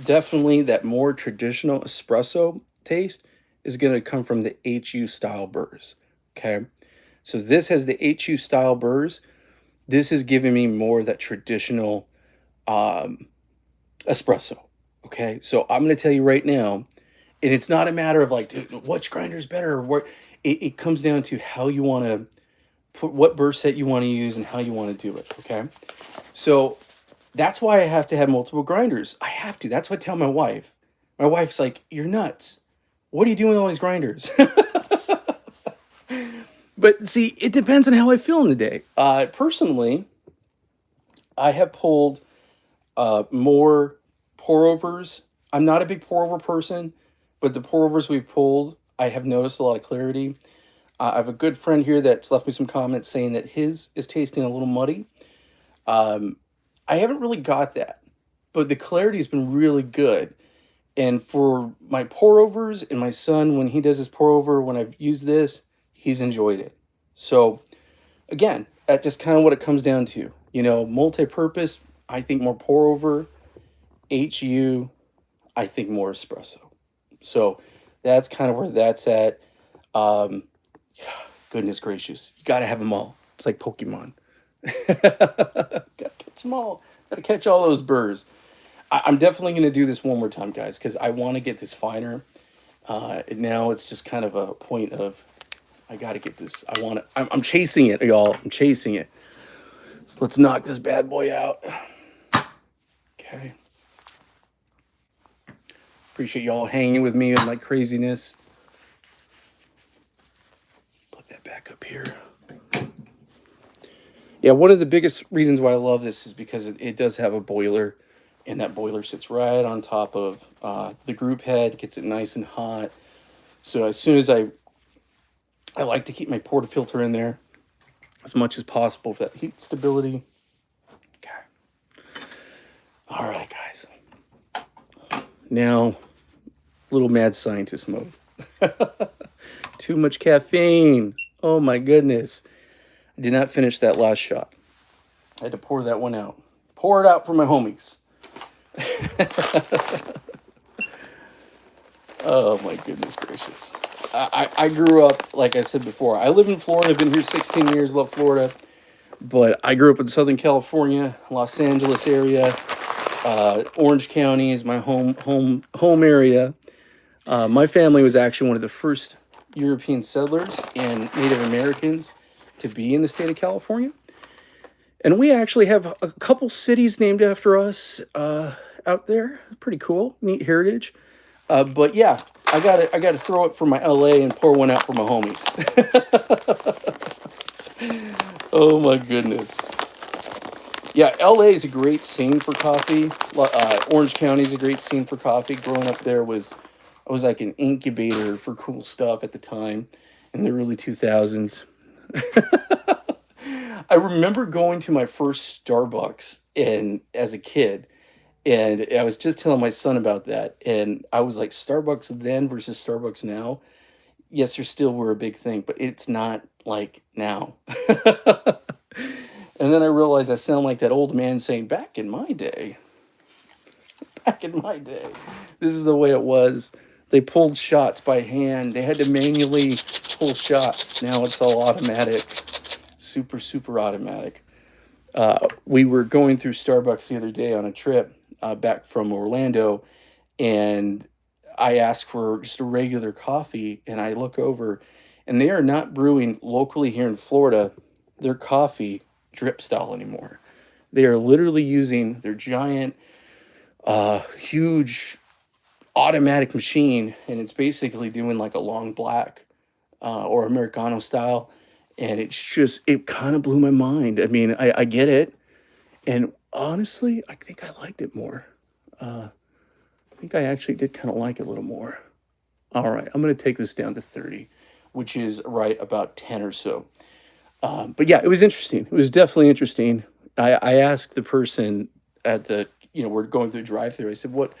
definitely that more traditional espresso taste is going to come from the HU style burrs. Okay. So this has the HU style burrs. This is giving me more of that traditional espresso. Okay. So I'm going to tell you right now, and it's not a matter of like, dude, which grinder is better or what. It comes down to how you want to put, what burr set you want to use and how you want to do it. Okay. So that's why I have to have multiple grinders. I have to. That's what I tell my wife. My wife's like, you're nuts. What are you doing with all these grinders? But see, it depends on how I feel in the day. Personally, I have pulled more pour overs. I'm not a big pour over person, but the pour overs we've pulled, I have noticed a lot of clarity. I have a good friend here that's left me some comments saying that his is tasting a little muddy. I haven't really got that, but the clarity's been really good. And for my pour overs and my son, when he does his pour over, when I've used this, he's enjoyed it. So again, that's just kind of what it comes down to. Multi-purpose, I think more pour over. HU, I think more espresso. So that's kind of where that's at. Um, Goodness gracious, you got to have them all. It's like Pokemon. Gotta catch them all. Gotta catch all those burrs. I'm definitely gonna do this one more time, guys, because I want to get this finer. And now it's just kind of a point of I gotta get this. I want to. I'm chasing it, y'all. I'm chasing it. So let's knock this bad boy out. Okay. Appreciate y'all hanging with me in my craziness. Put that back up here. Yeah, one of the biggest reasons why I love this is because it does have a boiler, and that boiler sits right on top of the group head, gets it nice and hot. So as soon as I like to keep my portafilter in there as much as possible for that heat stability. Okay. All right, guys. Now, little mad scientist mode. Too much caffeine. Oh my goodness. I did not finish that last shot. I had to pour that one out. Pour it out for my homies. Oh my goodness gracious. I grew up, like I said before, I live in Florida. I've been here 16 years, love Florida. But I grew up in Southern California, Los Angeles area. Orange County is my home area. My family was actually one of the first European settlers and Native Americans to be in the state of California. And we actually have a couple cities named after us out there. Pretty cool, neat heritage. But yeah, I gotta throw it for my LA and pour one out for my homies. Oh my goodness. Yeah, LA is a great scene for coffee. Orange County is a great scene for coffee. Growing up there I was like an incubator for cool stuff at the time in the early 2000s. I remember going to my first Starbucks and as a kid, and I was just telling my son about that, and I was like, Starbucks then versus Starbucks now. Yes, there still were a big thing, but it's not like now. And then I realized I sound like that old man saying, back in my day, back in my day, this is the way it was. They pulled shots by hand. They had to manually pull shots. Now it's all automatic. Super, super automatic. We were going through Starbucks the other day on a trip back from Orlando, and I asked for just a regular coffee, and I look over, and they are not brewing locally here in Florida their coffee drip style anymore. They are literally using their giant, huge automatic machine, and it's basically doing like a long black or Americano style. And it kind of blew my mind. I mean, I get it. And honestly, I think I liked it more. I think I actually did kind of like it a little more. All right, I'm going to take this down to 30, which is right about 10 or so. But yeah, it was interesting. It was definitely interesting. I asked the person at we're going through drive-through. I said, what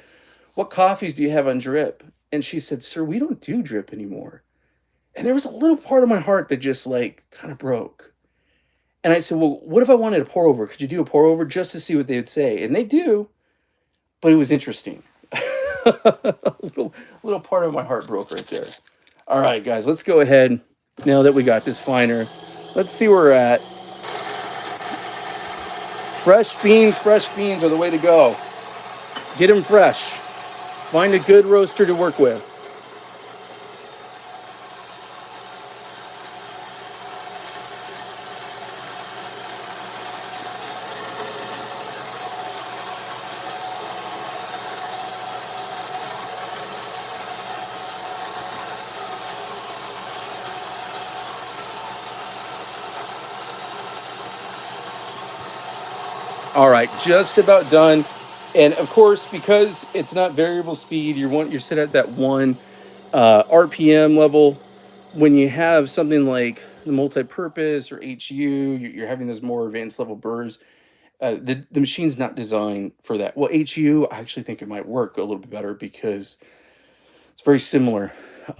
coffees do you have on drip? And she said, sir, we don't do drip anymore. And there was a little part of my heart that just like kind of broke. And I said, well, what if I wanted a pour over? Could you do a pour over just to see what they would say? And they do, but it was interesting. a little part of my heart broke right there. All right, guys, let's go ahead. Now that we got this finer, let's see where we're at. Fresh beans are the way to go. Get them fresh. Find a good roaster to work with. All right, just about done. And of course, because it's not variable speed, you're set at that one RPM level. When you have something like the multi-purpose or HU, you're having those more advanced level burrs. The machine's not designed for that. Well, HU, I actually think it might work a little bit better because it's very similar.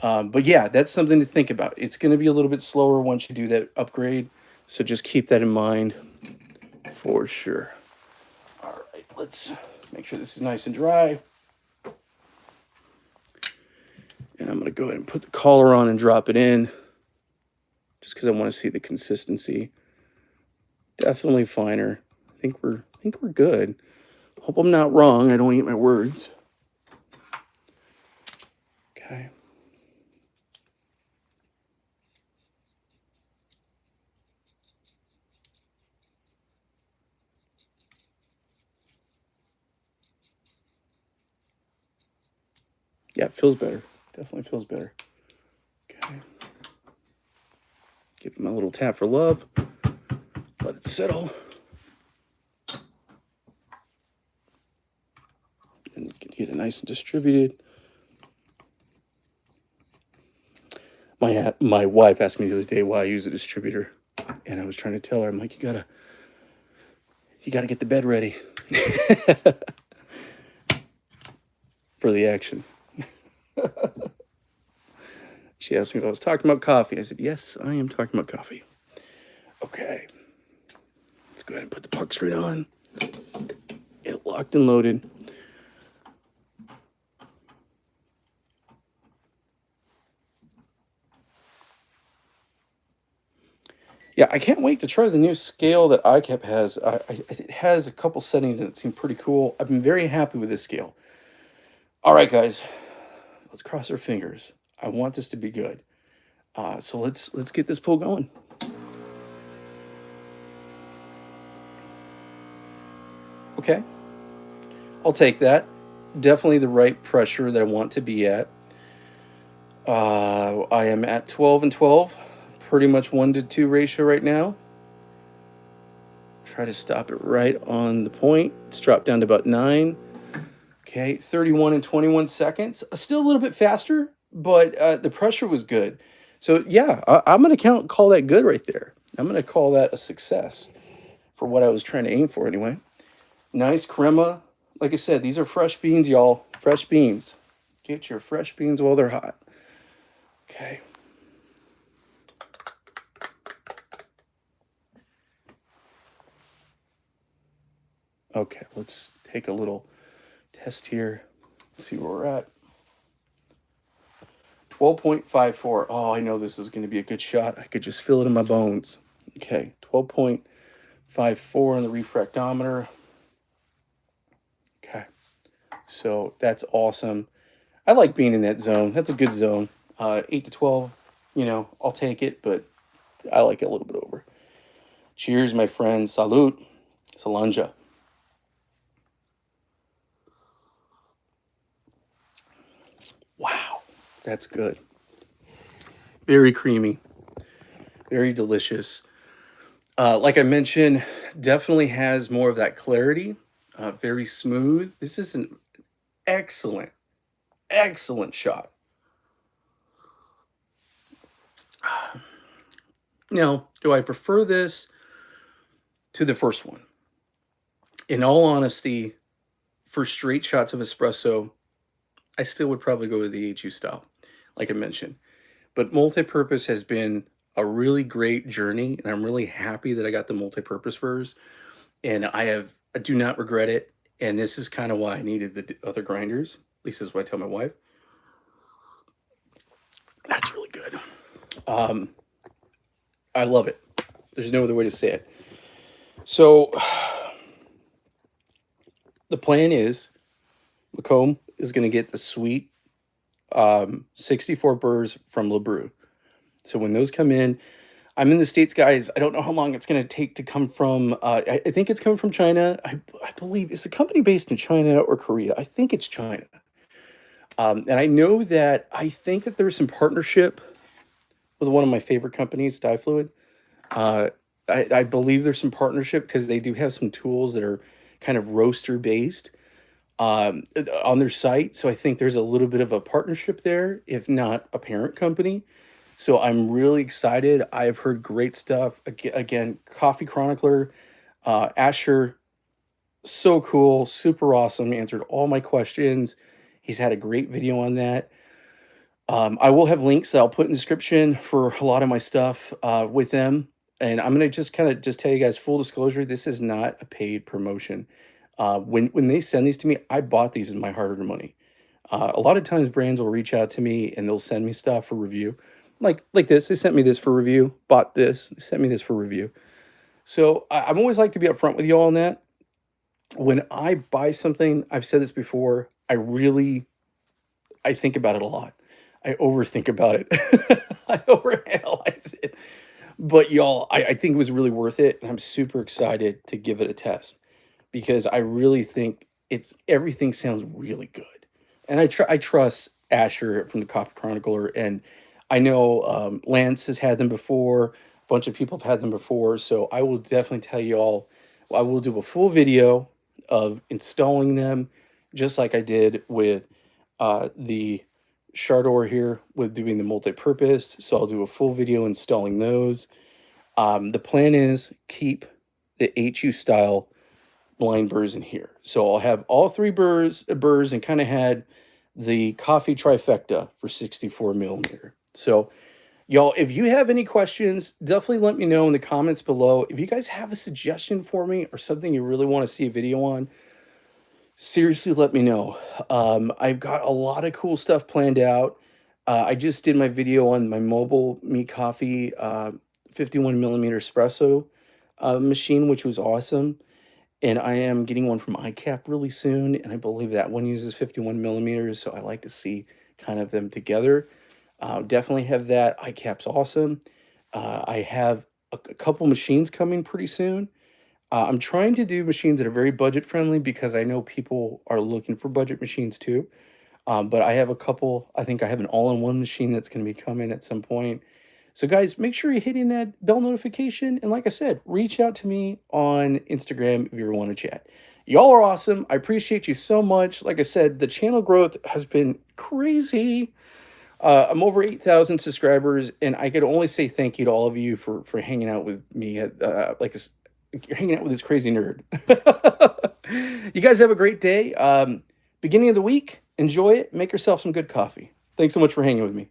But yeah, that's something to think about. It's going to be a little bit slower once you do that upgrade. So just keep that in mind for sure. All let's make sure this is nice and dry. And I'm going to go ahead and put the collar on and drop it in, just because I want to see the consistency. Definitely finer. I think we're good. Hope I'm not wrong. I don't eat my words. Okay. Yeah, it feels better. Definitely feels better. Okay. Give it my little tap for love. Let it settle. And get it nice and distributed. My wife asked me the other day why I use a distributor. And I was trying to tell her, I'm like, you gotta get the bed ready for the action. She asked me if I was talking about coffee. I said, yes, I am talking about coffee. Okay. Let's go ahead and put the puck screen on. Get it locked and loaded. Yeah, I can't wait to try the new scale that iCap has. It has a couple settings that seem pretty cool. I've been very happy with this scale. All right, guys, let's cross our fingers. I want this to be good. So let's get this pull going. Okay, I'll take that. Definitely the right pressure that I want to be at. I am at 12 and 12, pretty much 1-to-2 ratio right now. Try to stop it right on the point. It's dropped down to about 9. Okay, 31 and 21 seconds. Still a little bit faster, but the pressure was good. So yeah, I'm going to call that good right there. I'm going to call that a success for what I was trying to aim for anyway. Nice crema. Like I said, these are fresh beans, y'all. Fresh beans. Get your fresh beans while they're hot. Okay. Okay, let's take a little test here. See where we're at. 12.54. Oh, I know this is going to be a good shot. I could just feel it in my bones. Okay, 12.54 on the refractometer. Okay, so that's awesome. I like being in that zone. That's a good zone. 8 to 12, I'll take it, but I like it a little bit over. Cheers, my friends. Salute. Salanja. Wow, that's good. Very creamy. Very delicious. Like I mentioned, definitely has more of that clarity. Very smooth. This is an excellent, excellent shot. Now, do I prefer this to the first one? In all honesty, for straight shots of espresso, I still would probably go with the HU style, like I mentioned. But multi-purpose has been a really great journey, and I'm really happy that I got the multi-purpose Burrs, and I do not regret it. And this is kind of why I needed the other grinders. At least this is what I tell my wife. That's really good. I love it. There's no other way to say it. So the plan is MOKKOM is going to get the sweet 64 Burrs from Brew. So when those come in, I'm in the States, guys. I don't know how long it's going to take to come from. I think it's coming from China. I believe, is the company based in China or Korea? I think it's China. And I know that I think that there's some partnership with one of my favorite companies, Dye Fluid. I believe there's some partnership because they do have some tools that are kind of roaster based on their site. So I think there's a little bit of a partnership there, if not a parent company. So I'm really excited. I've heard great stuff. Again, Coffee Chronicler, Asher, so cool, super awesome. Answered all my questions. He's had a great video on that. I will have links that I'll put in the description for a lot of my stuff with them. And I'm going to just tell you guys, full disclosure, this is not a paid promotion. When they send these to me, I bought these with my hard-earned money. A lot of times brands will reach out to me and they'll send me stuff for review. Like this, they sent me this for review, bought this, they sent me this for review. So I'm always like to be upfront with you all on that. When I buy something, I've said this before, I think about it a lot. I overthink about it. I overanalyze it. But y'all, I think it was really worth it, and I'm super excited to give it a test because I really think it's everything sounds really good. And I trust Asher from the Coffee Chronicler, and I know Lance has had them before. A bunch of people have had them before, so I will definitely tell you all. I will do a full video of installing them, just like I did with the Shardor here with doing the multi-purpose. So I'll do a full video installing those. The plan is keep the HU style blind burrs in here. So I'll have all three burrs and kind of had the coffee trifecta for 64 millimeter. So y'all, if you have any questions, definitely let me know in the comments below. If you guys have a suggestion for me or something you really want to see a video on, seriously, let me know. I've got a lot of cool stuff planned out. I just did my video on my mobile Me Coffee 51 millimeter espresso machine, which was awesome. And I am getting one from iCap really soon, and I believe that one uses 51 millimeters, so I like to see kind of them together. Definitely have that. iCap's awesome. I have a couple machines coming pretty soon. I'm trying to do machines that are very budget friendly because I know people are looking for budget machines too. But I have a couple. I think I have an all-in-one machine that's going to be coming at some point. So guys, make sure you're hitting that bell notification. And like I said, reach out to me on Instagram if you ever want to chat. Y'all are awesome. I appreciate you so much. Like I said, the channel growth has been crazy. I'm over 8,000 subscribers, and I could only say thank you to all of you for hanging out with me. You're hanging out with this crazy nerd. You guys have a great day. Beginning of the week, enjoy it. Make yourself some good coffee. Thanks so much for hanging with me.